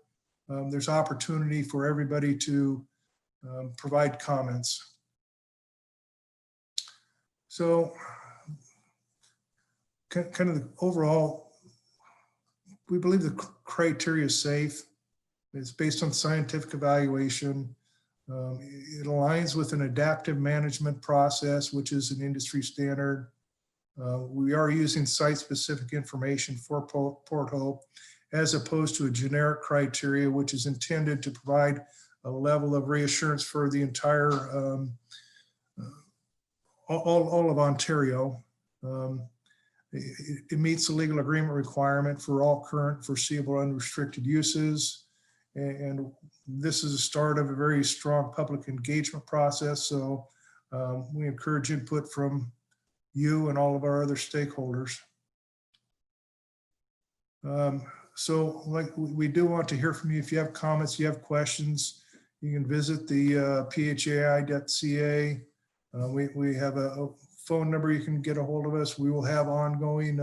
there's opportunity for everybody to provide comments. So kind of the overall, we believe the criteria is safe. It's based on scientific evaluation. It aligns with an adaptive management process, which is an industry standard. We are using site-specific information for Port Hope, as opposed to a generic criteria, which is intended to provide a level of reassurance for the entire, all of Ontario. It meets the legal agreement requirement for all current, foreseeable, unrestricted uses. And this is the start of a very strong public engagement process. So we encourage input from you and all of our other stakeholders. So like, we do want to hear from you. If you have comments, you have questions, you can visit the phai.ca. We have a phone number you can get a hold of us. We will have ongoing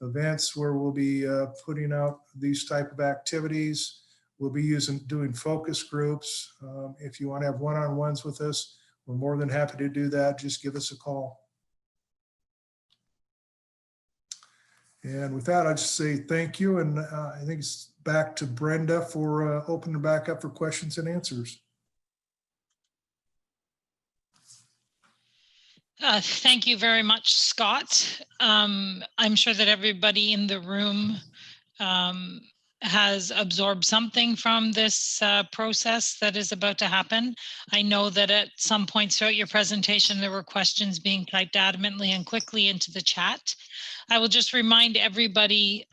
events where we'll be putting out these type of activities. We'll be doing focus groups. If you want to have one-on-ones with us, we're more than happy to do that. Just give us a call. And with that, I'll just say thank you. And I think it's back to Brenda for opening back up for questions and answers. Thank you very much, Scott. I'm sure that everybody in the room has absorbed something from this process that is about to happen. I know that at some points throughout your presentation, there were questions being typed adamantly and quickly into the chat. I will just remind everybody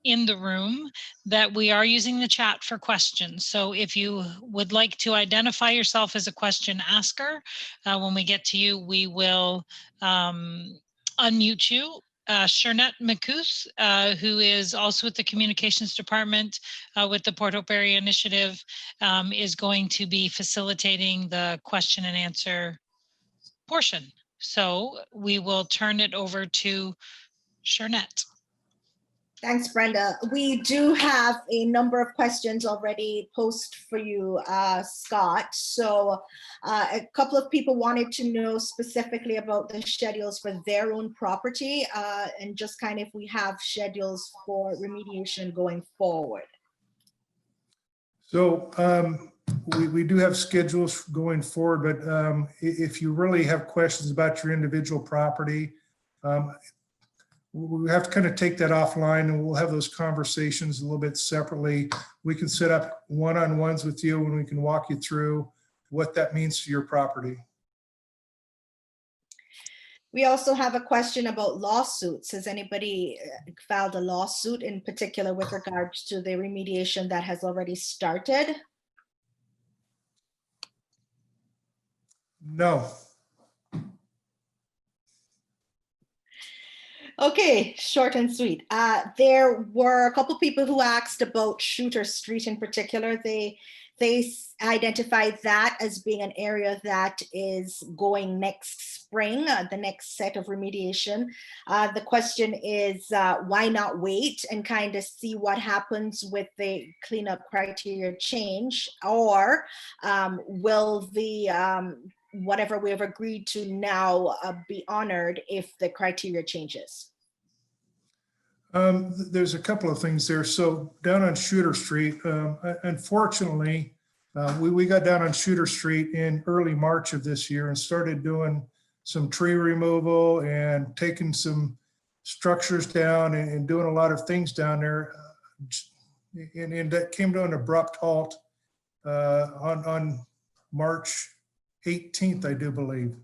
in the room that we are using the chat for questions. So if you would like to identify yourself as a question asker, when we get to you, we will unmute you. Shernette McCoos, who is also with the communications department with the Port Hope Area Initiative, is going to be facilitating the question and answer portion. So we will turn it over to Shernette. Thanks, Brenda. We do have a number of questions already posed for you, Scott. So a couple of people wanted to know specifically about the schedules for their own property and just kind of if we have schedules for remediation going forward. So we do have schedules going forward, but if you really have questions about your individual property, we have to kind of take that offline, and we'll have those conversations a little bit separately. We can set up one-on-ones with you and we can walk you through what that means to your property. We also have a question about lawsuits. Has anybody filed a lawsuit in particular with regards to the remediation that has already started? No. Okay, short and sweet. There were a couple people who asked about Shooter Street in particular. They identified that as being an area that is going next spring, the next set of remediation. The question is, why not wait and kind of see what happens with the cleanup criteria change, or will the whatever we have agreed to now be honored if the criteria changes? There's a couple of things there. So down on Shooter Street, unfortunately, we got down on Shooter Street in early March of this year and started doing some tree removal and taking some structures down and doing a lot of things down there and that came to an abrupt halt on March 18th, I do believe.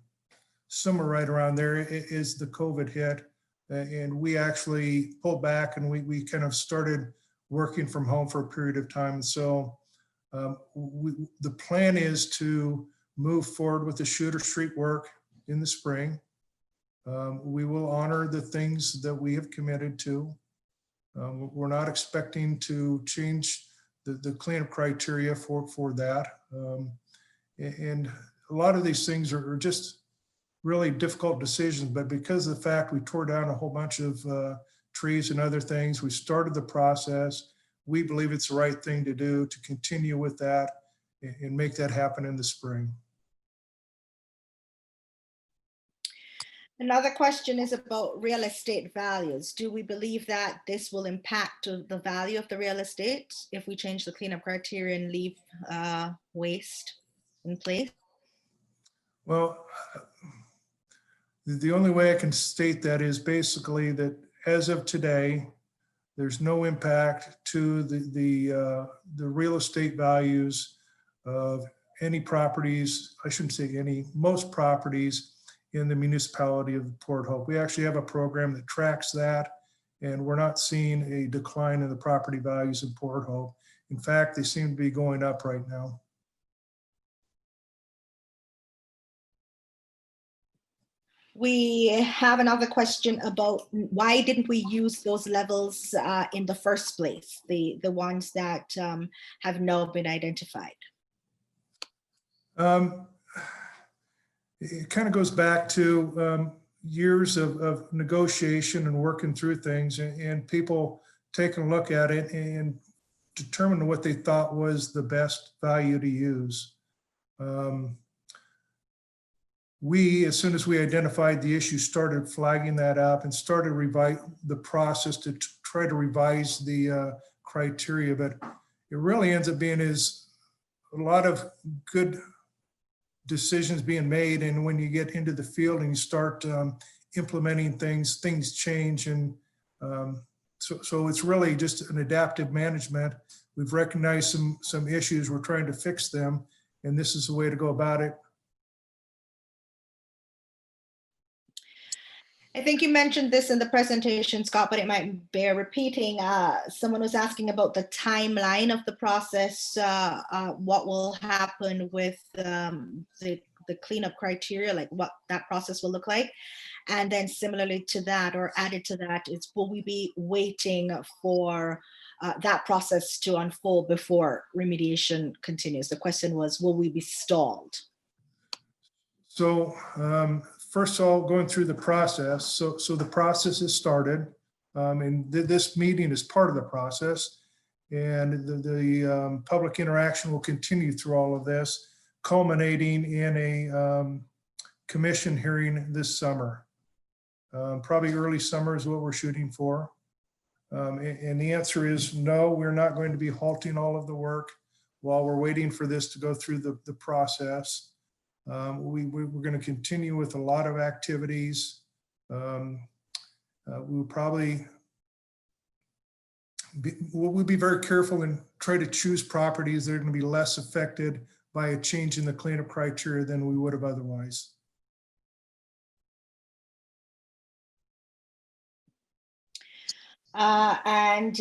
Somewhere right around there is the COVID hit. And we actually pulled back and we kind of started working from home for a period of time. So the plan is to move forward with the Shooter Street work in the spring. We will honor the things that we have committed to. We're not expecting to change the cleanup criteria for that. And a lot of these things are just really difficult decisions, but because of the fact we tore down a whole bunch of trees and other things, we started the process. We believe it's the right thing to do to continue with that and make that happen in the spring. Another question is about real estate values. Do we believe that this will impact the value of the real estate if we change the cleanup criteria and leave waste in place? Well, the only way I can state that is basically that as of today, there's no impact to the real estate values of any properties. I shouldn't say any, most properties in the municipality of Port Hope. We actually have a program that tracks that, and we're not seeing a decline in the property values in Port Hope. In fact, they seem to be going up right now. We have another question about why didn't we use those levels in the first place, the ones that have now been identified? It kind of goes back to years of negotiation and working through things and people taking a look at it and determining what they thought was the best value to use. We, as soon as we identified the issue, started flagging that up and started the process to try to revise the criteria. But it really ends up being is a lot of good decisions being made. And when you get into the field and you start implementing things, things change. And so it's really just an adaptive management. We've recognized some issues. We're trying to fix them. And this is the way to go about it. I think you mentioned this in the presentation, Scott, but it might bear repeating. Someone was asking about the timeline of the process. What will happen with the cleanup criteria, like what that process will look like? And then similarly to that, or added to that, is will we be waiting for that process to unfold before remediation continues? The question was, will we be stalled? So first of all, going through the process. So the process has started, and this meeting is part of the process. And the public interaction will continue through all of this, culminating in a commission hearing this summer. Probably early summer is what we're shooting for. And the answer is no, we're not going to be halting all of the work while we're waiting for this to go through the process. We're going to continue with a lot of activities. We'll be very careful and try to choose properties that are going to be less affected by a change in the cleanup criteria than we would have otherwise. And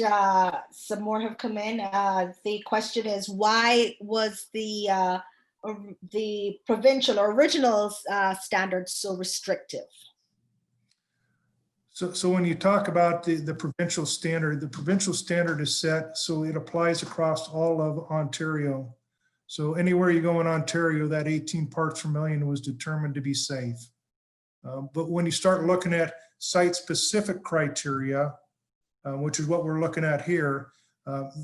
some more have come in. The question is, why was the provincial or original standards so restrictive? So when you talk about the provincial standard is set so it applies across all of Ontario. So anywhere you go in Ontario, that 18 parts per million was determined to be safe. But when you start looking at site-specific criteria, which is what we're looking at here,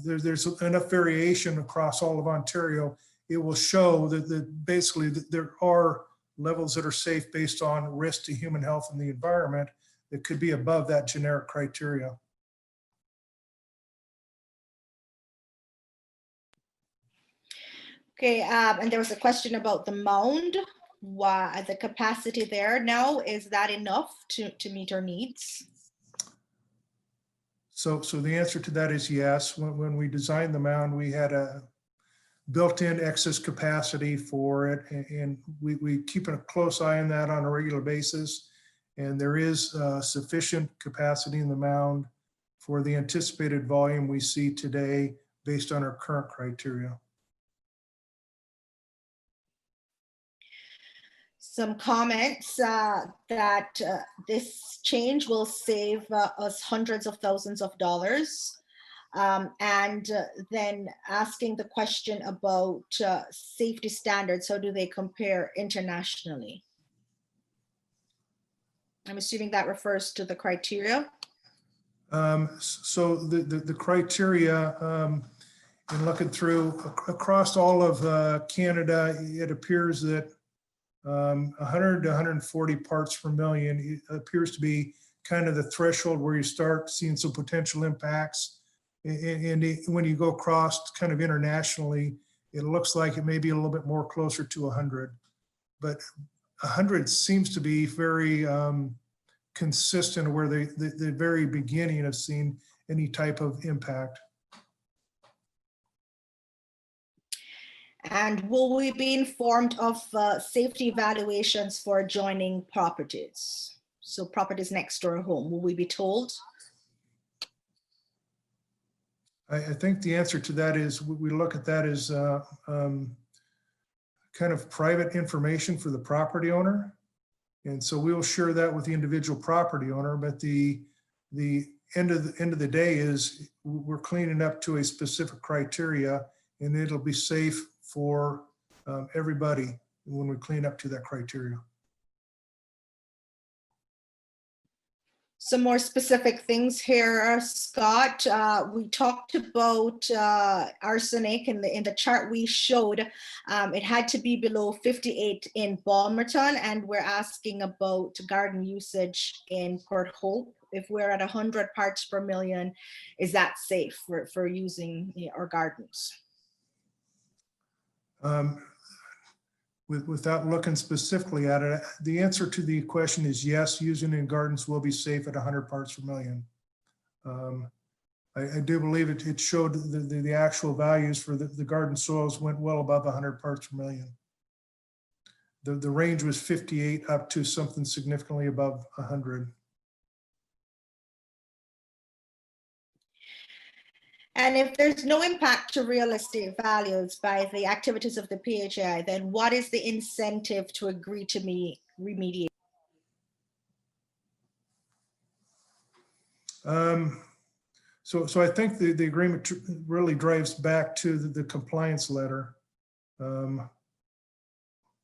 there's enough variation across all of Ontario. It will show that basically there are levels that are safe based on risk to human health and the environment that could be above that generic criteria. Okay, and there was a question about the mound. Why the capacity there now, is that enough to meet our needs? So the answer to that is yes. When we designed the mound, we had a built-in excess capacity for it, and we keep a close eye on that on a regular basis. And there is sufficient capacity in the mound for the anticipated volume we see today based on our current criteria. Some comments that this change will save us hundreds of thousands of dollars. And then asking the question about safety standards, how do they compare internationally? I'm assuming that refers to the criteria. So the criteria, in looking through across all of Canada, it appears that 100 to 140 parts per million appears to be kind of the threshold where you start seeing some potential impacts. And when you go across kind of internationally, it looks like it may be a little bit more closer to 100. But 100 seems to be very consistent where the very beginning of seeing any type of impact. And will we be informed of safety evaluations for adjoining properties? So properties next door home, will we be told? I think the answer to that is we look at that as kind of private information for the property owner. And so we will share that with the individual property owner, but the end of the day is we're cleaning up to a specific criteria, and it'll be safe for everybody when we clean up to that criteria. Some more specific things here, Scott. We talked about arsenic in the chart we showed. It had to be below 58 in Balmerton, and we're asking about garden usage in Port Hope. If we're at 100 parts per million, is that safe for using our gardens? Without looking specifically at it, the answer to the question is yes, using in gardens will be safe at 100 parts per million. I do believe it showed the actual values for the garden soils went well above 100 parts per million. The range was 58 up to something significantly above 100. And if there's no impact to real estate values by the activities of the PHI, then what is the incentive to agree to remediate? So I think the agreement really drives back to the compliance letter. When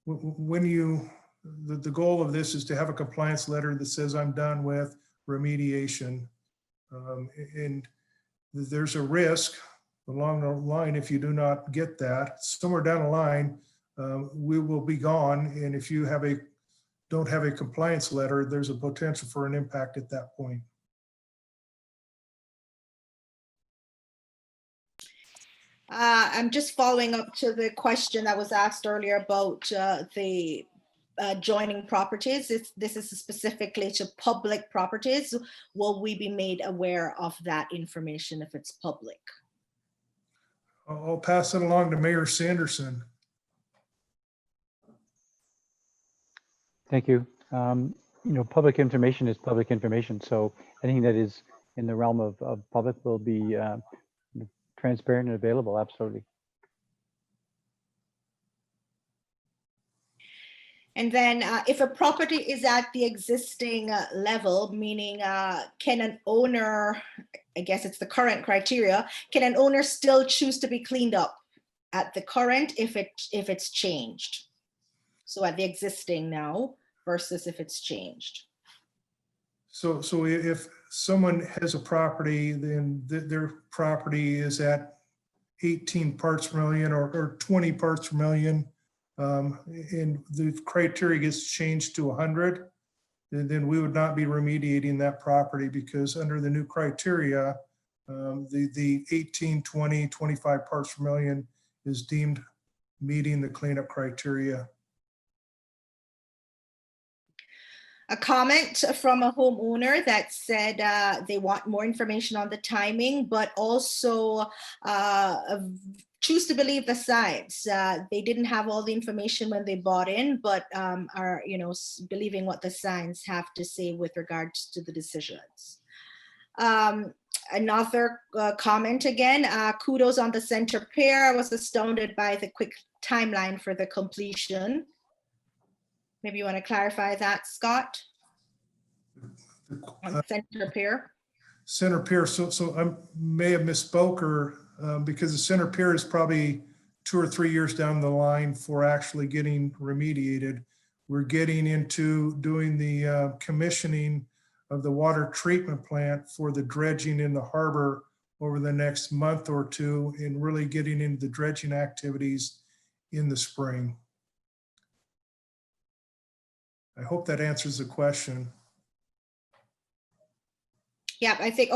the goal of this is to have a compliance letter that says I'm done with remediation, and there's a risk along the line if you do not get that. Somewhere down the line, we will be gone, and if you don't have a compliance letter, there's a potential for an impact at that point. I'm just following up to the question that was asked earlier about the adjoining properties. This is specifically to public properties. Will we be made aware of that information if it's public? I'll pass it along to Mayor Sanderson. Thank you. Public information is public information. So anything that is in the realm of public will be transparent and available. Absolutely. And then if a property is at the existing level, meaning can an owner, I guess it's the current criteria, can an owner still choose to be cleaned up at the current if it's changed? So at the existing now versus if it's changed. So if someone has a property, then their property is at 18 parts per million or 20 parts per million, and the criteria gets changed to 100, then we would not be remediating that property, because under the new criteria, the 18, 20, 25 parts per million is deemed meeting the cleanup criteria. a comment from a homeowner that said they want more information on the timing, but also choose to believe the science. They didn't have all the information when they bought in, but are believing what the science have to say with regards to the decisions. Another comment again, kudos on the center pier. I was astounded by the quick timeline for the completion. Maybe you want to clarify that, Scott? On center pier. Center pier, so I may have misspoke, or because the center pier is probably 2 or 3 years down the line for actually getting remediated. We're getting into doing the commissioning of the water treatment plant for the dredging in the harbor over the next month or two, and really getting into the dredging activities in the spring. I hope that answers the question. Yeah, I think,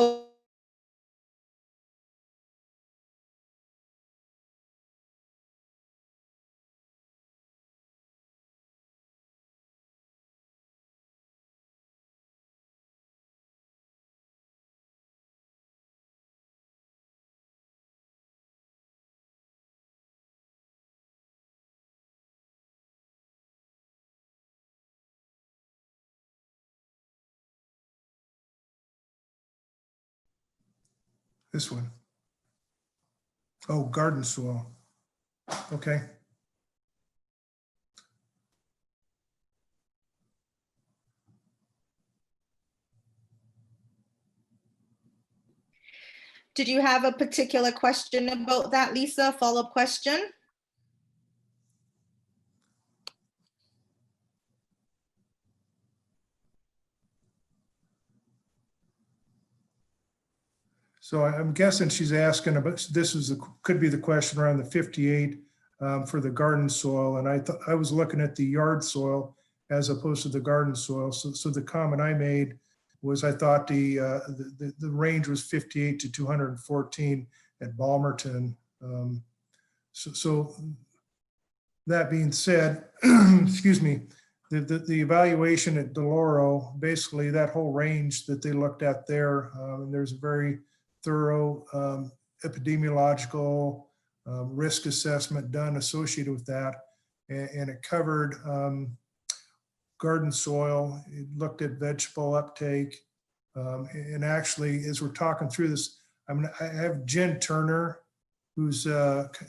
This one. Oh, garden soil. Okay. did you have a particular question about that, Lisa? Follow-up question? So I'm guessing she's asking about, this is could be the question around the 58 for the garden soil. And I was looking at the yard soil as opposed to the garden soil. So the comment I made was I thought the range was 58 to 214 at Balmerton. So that being said, excuse me, the evaluation at Deloro, basically that whole range that they looked at there, and there's a very thorough epidemiological risk assessment done associated with that. And it covered garden soil, it looked at vegetable uptake. And actually, as we're talking through this, I have Jen Turner, who's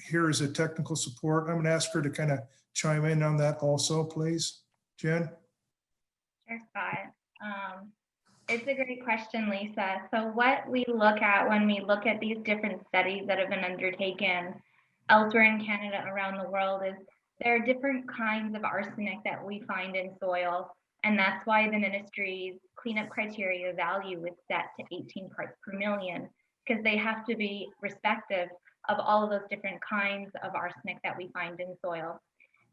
here as a technical support. I'm gonna ask her to kind of chime in on that also, please. Jen? Sure, Scott. It's a great question, Lisa. So what we look at when we look at these different studies that have been undertaken elsewhere in Canada, around the world, is there are different kinds of arsenic that we find in soil. And that's why the ministry's cleanup criteria value is set to 18 parts per million, because they have to be respective of all of those different kinds of arsenic that we find in soil.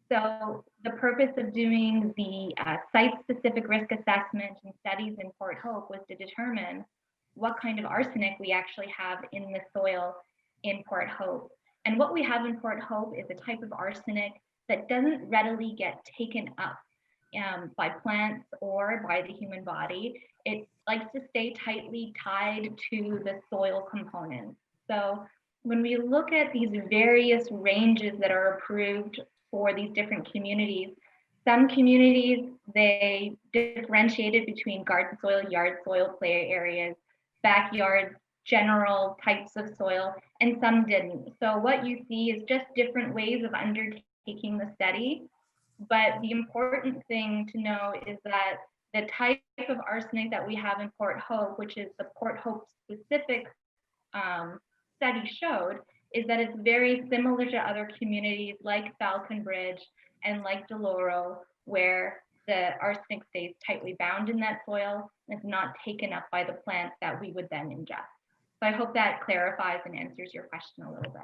So the purpose of doing the site-specific risk assessment and studies in Port Hope was to determine what kind of arsenic we actually have in the soil in Port Hope. And what we have in Port Hope is a type of arsenic that doesn't readily get taken up by plants or by the human body. It likes to stay tightly tied to the soil components. So when we look at these various ranges that are approved for these different communities, some communities, they differentiated between garden soil, yard soil, play areas, backyards, general types of soil, and some didn't. So what you see is just different ways of undertaking the study. But the important thing to know is that the type of arsenic that we have in Port Hope, which is the Port Hope specific study showed, is that it's very similar to other communities like Falcon Bridge and like Deloro, where the arsenic stays tightly bound in that soil and is not taken up by the plants that we would then ingest. So I hope that clarifies and answers your question a little bit.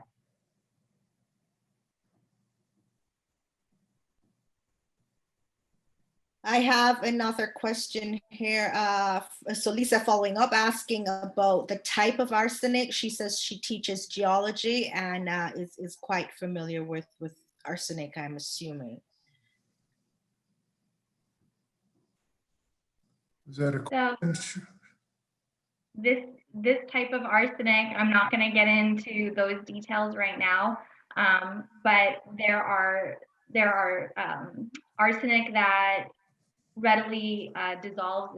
I have another question here. So Lisa, following up, asking about the type of arsenic. She says she teaches geology and is quite familiar with arsenic, I'm assuming. Is that a So question? this type of arsenic, I'm not going to get into those details right now, but there are arsenic that readily dissolves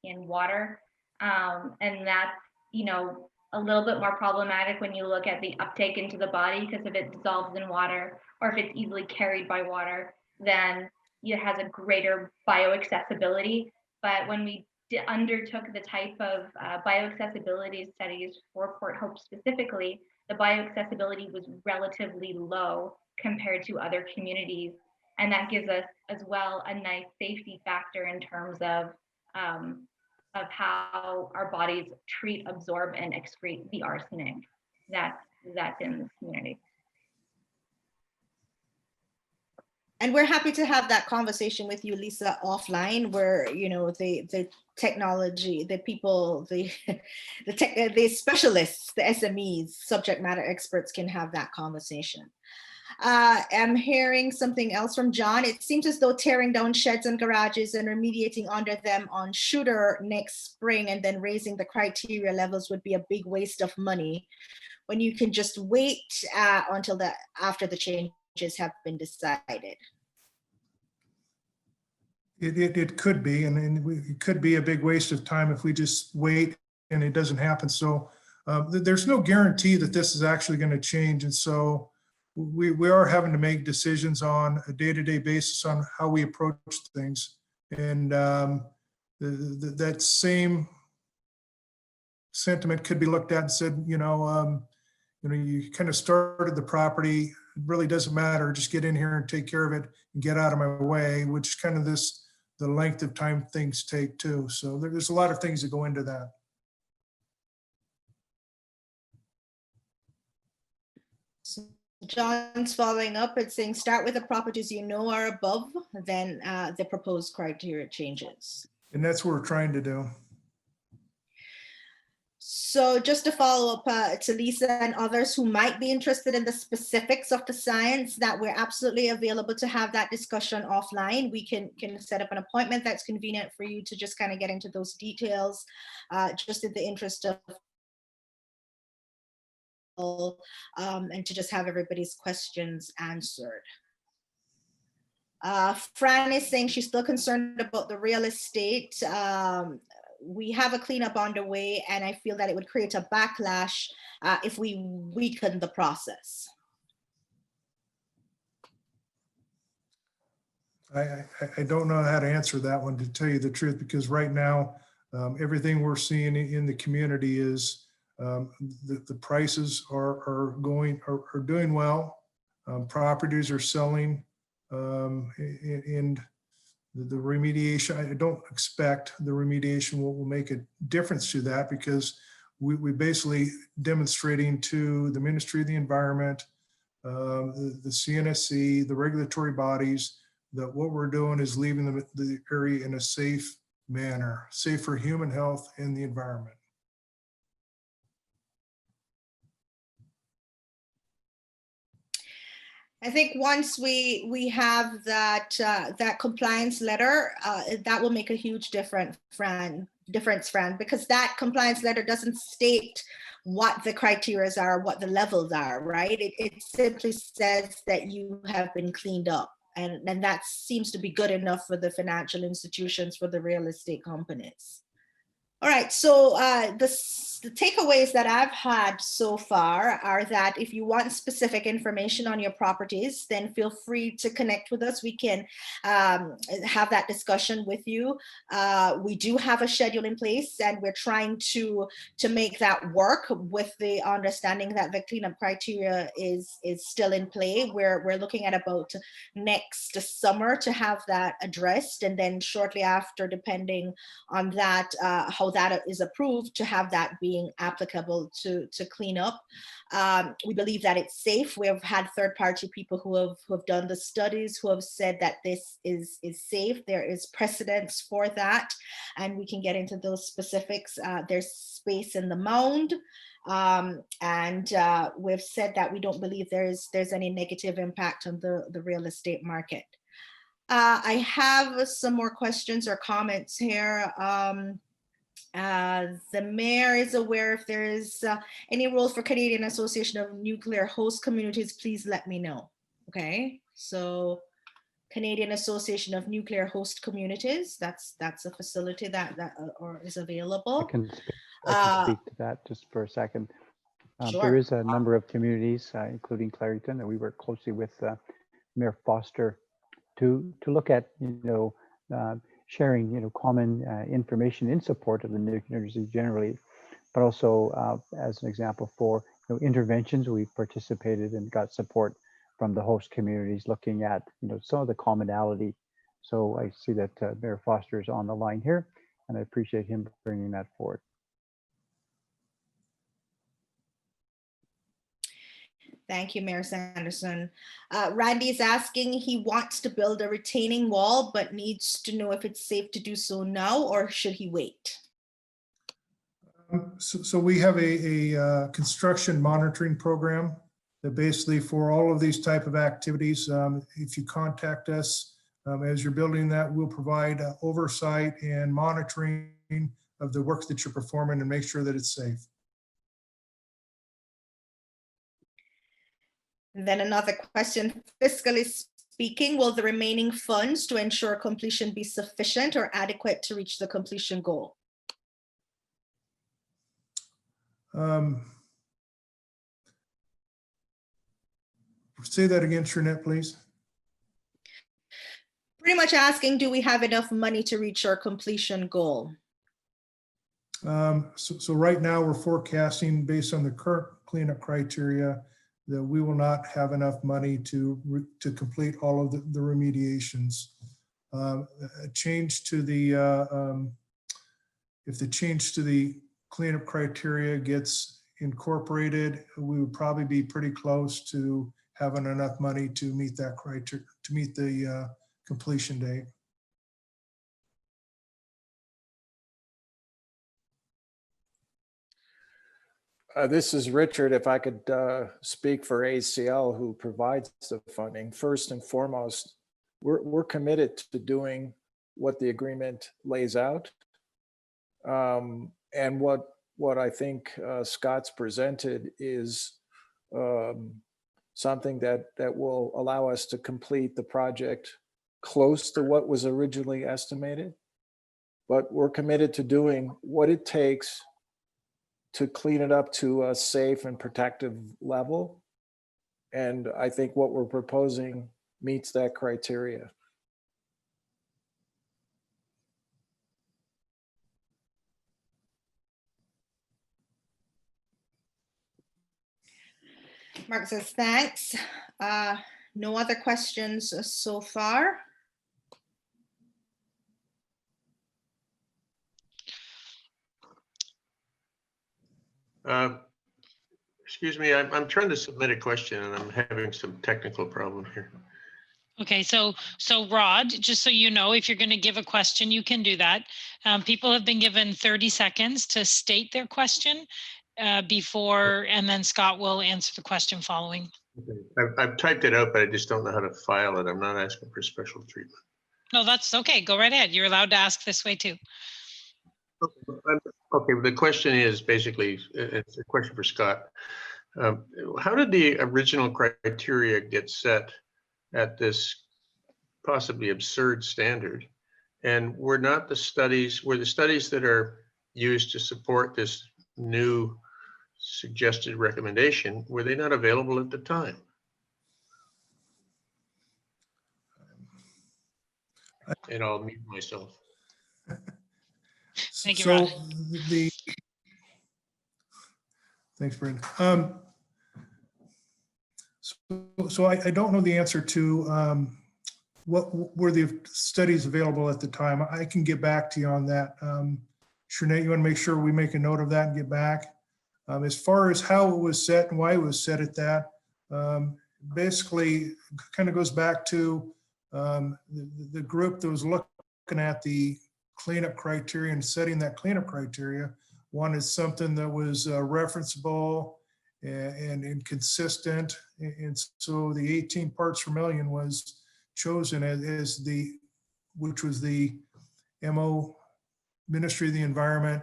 in water, and that's, you know, a little bit more problematic when you look at the uptake into the body, because if it dissolves in water or if it's easily carried by water, then it has a greater bioaccessibility. But when we undertook the type of bioaccessibility studies for Port Hope specifically, the bioaccessibility was relatively low compared to other communities. And that gives us as well a nice safety factor in terms of how our bodies treat, absorb, and excrete the arsenic that's in this community. And we're happy to have that conversation with you, Lisa, offline, where, you know, the technology, the people, the specialists, the SMEs, subject matter experts can have that conversation. I'm hearing something else from John. It seems as though tearing down sheds and garages and remediating under them on Shooter next spring and then raising the criteria levels would be a big waste of money when you can just wait until after the changes have been decided. It could be, and it could be a big waste of time if we just wait and it doesn't happen. So there's no guarantee that this is actually going to change. And so we are having to make decisions on a day-to-day basis on how we approach things. And that same sentiment could be looked at and said, you kind of started the property. It really doesn't matter. Just get in here and take care of it and get out of my way, which is kind of the length of time things take too. So there's a lot of things that go into that. John's following up and saying, start with the properties you know are above, then the proposed criteria changes. And that's what we're trying to do. So just to follow up to Lisa and others who might be interested in the specifics of the science, that we're absolutely available to have that discussion offline. We can set up an appointment that's convenient for you to just kind of get into those details, just in the interest of and to just have everybody's questions answered. Fran is saying she's still concerned about the real estate. We have a cleanup underway, and I feel that it would create a backlash if we weaken the process. I don't know how to answer that one, to tell you the truth, because right now, everything we're seeing in the community is the prices are doing well. Properties are selling, and the remediation, I don't expect the remediation will make a difference to that, because we basically demonstrating to the Ministry of the Environment, the CNSC, the regulatory bodies, that what we're doing is leaving the area in a safe manner, safe for human health and the environment. I think once we have that that compliance letter, that will make a huge difference, Fran, because that compliance letter doesn't state what the criteria are, what the levels are, right? It simply says that you have been cleaned up, and that seems to be good enough for the financial institutions, for the real estate companies. All right, so the takeaways that I've had so far are that if you want specific information on your properties, then feel free to connect with us. We can have that discussion with you. We do have a schedule in place, and we're trying to make that work with the understanding that the cleanup criteria is still in play. We're looking at about next summer to have that addressed, and then shortly after, depending on that, how that is approved, to have that being applicable to clean up. We believe that it's safe. We have had third-party people who have done the studies, who have said that this is safe. There is precedence for that, and we can get into those specifics. There's space in the mound, and we've said that we don't believe there's any negative impact on the real estate market. I have some more questions or comments here. The mayor is aware if there is any role for Canadian Association of Nuclear Host Communities, please let me know. Okay, so Canadian Association of Nuclear Host Communities, that's a facility that or is I available. can speak to that just for a second. Sure. There is a number of communities, including Clarington, that we work closely with Mayor Foster to look at, sharing, common information in support of the nuclear industry generally, but also as an example for interventions, we've participated and got support from the host communities looking at, some of the commonality. So I see that Mayor Foster is on the line here, and I appreciate him bringing that forward. Thank you, Mayor Sanderson. Randy is asking, he wants to build a retaining wall, but needs to know if it's safe to do so now, or should he wait? So we have a construction monitoring program that basically for all of these type of activities, if you contact us as you're building that, we'll provide oversight and monitoring of the work that you're performing and make sure that it's safe. And then another question, fiscally speaking, will the remaining funds to ensure completion be sufficient or adequate to reach the completion goal? Say that again, Sharnette, please. Pretty much asking, do we have enough money to reach our completion goal? So right now we're forecasting based on the current cleanup criteria that we will not have enough money to complete all of the remediations. A change to the, if the change to the cleanup criteria gets incorporated, we would probably be pretty close to having enough money to meet that criteria, to meet the completion date. This is Richard. If I could speak for ACL, who provides the funding. First and foremost, we're committed to doing what the agreement lays out. And what I think Scott's presented is something that will allow us to complete the project close to what was originally estimated. But we're committed to doing what it takes to clean it up to a safe and protective level. And I think what we're proposing meets that criteria. Mark says, thanks. No other questions so far. Excuse me, I'm trying to submit a question and I'm having some technical problem here. Okay, so Rod, just so you know, if you're going to give a question, you can do that. People have been given 30 seconds to state their question before, and then Scott will answer the question following. Okay. I've typed it out, but I just don't know how to file it. I'm not asking for special treatment. No, that's okay. Go right ahead. You're allowed to ask this way too. Okay, the question is basically, it's a question for Scott. How did the original criteria get set at this possibly absurd standard? And were the studies that are used to support this new suggested recommendation, were they not available at the time? And I'll mute myself. Thank you, So Rod. Thanks, Brenda. So I don't know the answer to what were the studies available at the time. I can get back to you on that. Sharnette, you want to make sure we make a note of that and get back? As far as how it was set and why it was set at that, basically kind of goes back to the group that was looking at the cleanup criteria and setting that cleanup criteria wanted something that was referenceable and consistent. And so the 18 parts per million was chosen as which was the MO, Ministry of the Environment,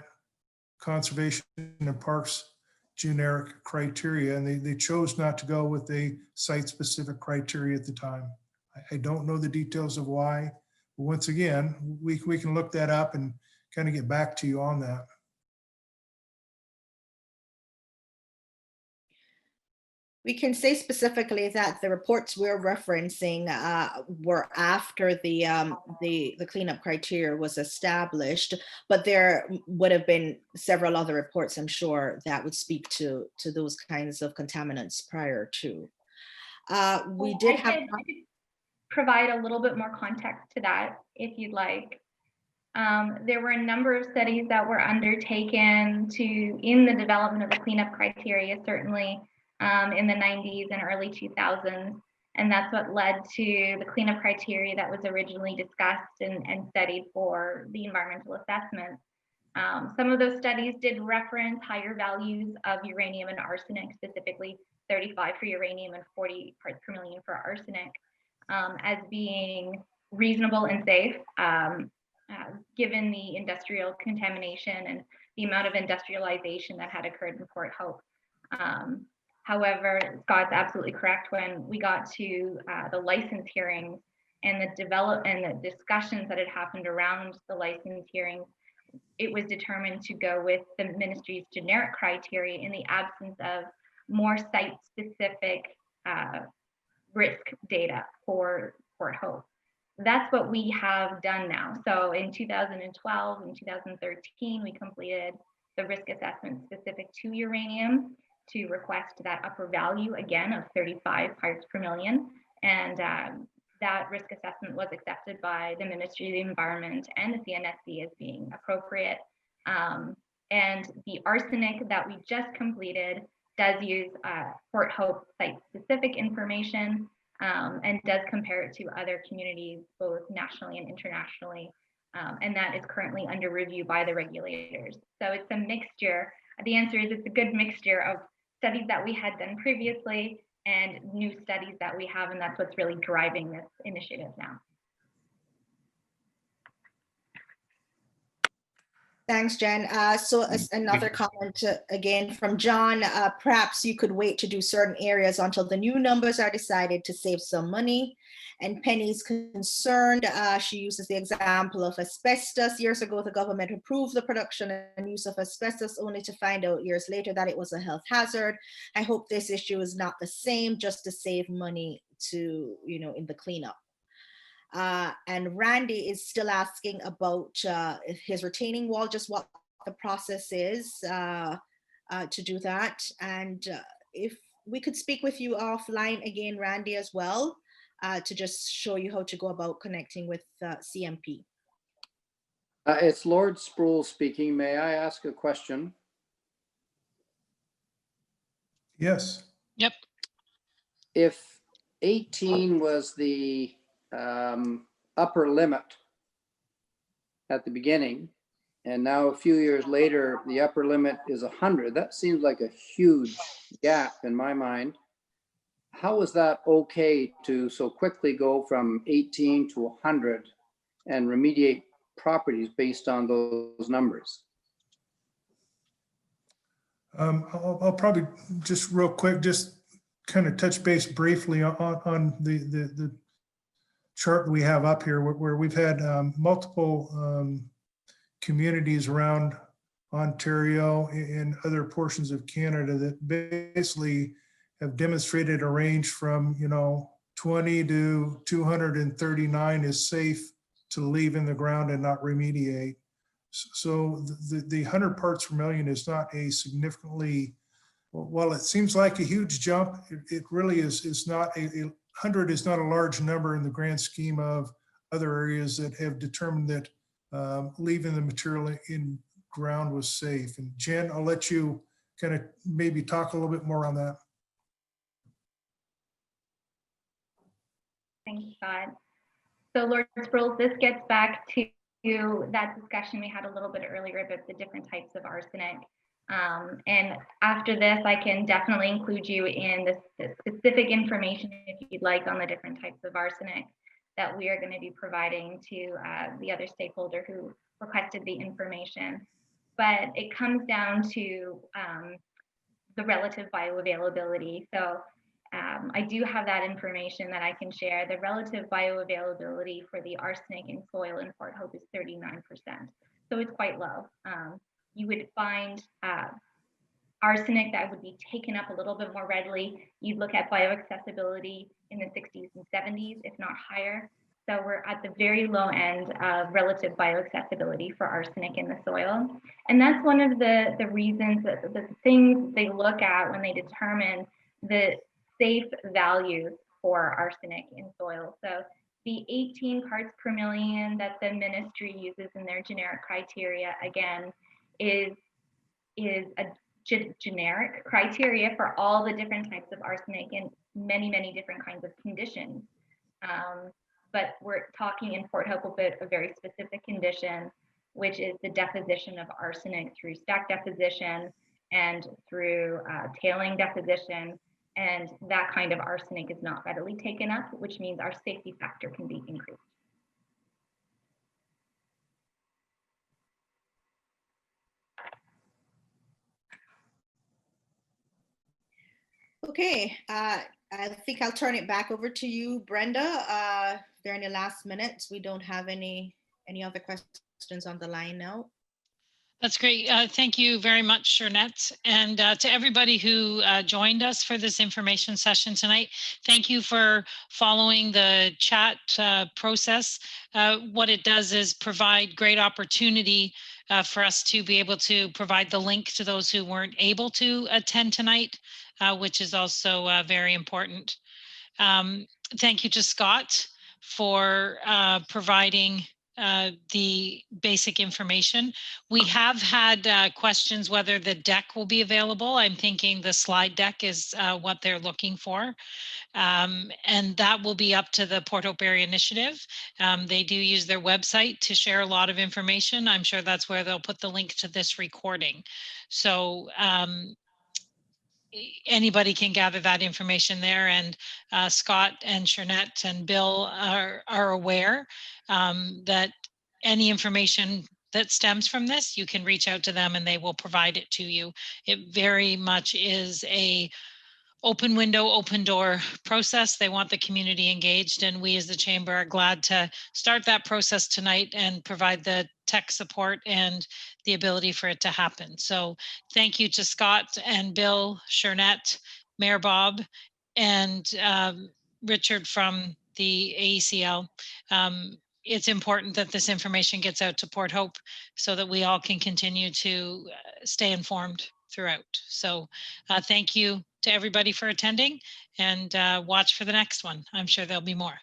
Conservation and Parks generic criteria, and they chose not to go with a site-specific criteria at the time. I don't know the details of why. But once again, we can look that up and kind of get back to you on that. We can say specifically that the reports we're referencing were after the cleanup criteria was established, but there would have been several other reports, I'm sure, that would speak to those kinds of contaminants prior to. We did have. I could provide a little bit more context to that if you'd like. There were a number of studies that were undertaken in the development of the cleanup criteria, certainly in the 90s and early 2000s. And that's what led to the cleanup criteria that was originally discussed and studied for the environmental assessment. Some of those studies did reference higher values of uranium and arsenic, specifically 35 for uranium and 40 parts per million for arsenic, as being reasonable and safe, given the industrial contamination and the amount of industrialization that had occurred in Port Hope. However, Scott's absolutely correct. When we got to the license hearings and the discussions that had happened around the license hearings, it was determined to go with the ministry's generic criteria in the absence of more site-specific risk data for Port Hope. That's what we have done now. So in 2012 and 2013, we completed the risk assessment specific to uranium to request that upper value again of 35 parts per million. And that risk assessment was accepted by the Ministry of the Environment and the CNSC as being appropriate. And the arsenic that we just completed does use Port Hope site-specific information and does compare it to other communities, both nationally and internationally. And that is currently under review by the regulators. So it's a mixture. The answer is it's a good mixture of studies that we had done previously and new studies that we have, and that's what's really driving this initiative now. Thanks, Jen. So another comment again from John, perhaps you could wait to do certain areas until the new numbers are decided to save some money. And Penny's concerned, she uses the example of asbestos. Years ago, the government approved the production and use of asbestos only to find out years later that it was a health hazard. I hope this issue is not the same, just to save money to, in the cleanup. And Randy is still asking about his retaining wall, just what the process is to do that. And if we could speak with you offline again, Randy, as well, to just show you how to go about connecting with CMP. It's Lord Sproul speaking. May I ask a question? Yes. Yep. If 18 was the upper limit at the beginning, and now a few years later, the upper limit is 100, that seems like a huge gap in my mind. How is that okay to so quickly go from 18 to 100 and remediate properties based on those numbers? I'll probably just real quick, just kind of touch base briefly on the chart we have up here where we've had multiple communities around Ontario and other portions of Canada that basically have demonstrated a range from 20 to 239 is safe to leave in the ground and not remediate. So the 100 parts per million is not a significantly, while it seems like a huge jump, it really is not. 100 is not a large number in the grand scheme of other areas that have determined that leaving the material in ground was safe. And Jen, I'll let you kind of maybe talk a little bit more on that. Thanks, Scott. So Lord Sproul, this gets back to that discussion we had a little bit earlier about the different types of arsenic. And after this, I can definitely include you in the specific information if you'd like on the different types of arsenic. that we are going to be providing to the other stakeholder who requested the information. But it comes down to the relative bioavailability. So I do have that information that I can share. The relative bioavailability for the arsenic in soil in Port Hope is 39%. So it's quite low. You would find arsenic that would be taken up a little bit more readily. You'd look at bioaccessibility in the 60s and 70s, if not higher. So we're at the very low end of relative bioaccessibility for arsenic in the soil. And that's one of the reasons, that the things they look at when they determine the safe value for arsenic in soil. So the 18 parts per million that the ministry uses in their generic criteria, again, is a generic criteria for all the different types of arsenic in many, many different kinds of conditions. But we're talking in Port Hope about a very specific condition, which is the deposition of arsenic through stack deposition and through tailing deposition. And that kind of arsenic is not readily taken up, which means our safety factor can be increased. Okay, I think I'll turn it back over to you, Brenda. If there are any last minutes, we don't have any other questions on the line now. That's great. Thank you very much, Shernette. And to everybody who joined us for this information session tonight, thank you for following the chat process. What it does is provide great opportunity for us to be able to provide the link to those who weren't able to attend tonight, which is also very important. Thank you to Scott for providing the basic information. We have had questions whether the deck will be available. I'm thinking the slide deck is what they're looking for. And that will be up to the Port Hope Area Initiative. They do use their website to share a lot of information. I'm sure that's where they'll put the link to this recording. So anybody can gather that information there, and Scott and Shernette and Bill are aware that any information that stems from this, you can reach out to them and they will provide it to you. It very much is a open window, open door process. They want the community engaged, and we as the chamber are glad to start that process tonight and provide the tech support and the ability for it to happen. So thank you to Scott and Bill, Shernette, Mayor Bob, and Richard from the AECL. It's important that this information gets out to Port Hope so that we all can continue to stay informed throughout. So thank you to everybody for attending, and watch for the next one. I'm sure there'll be more.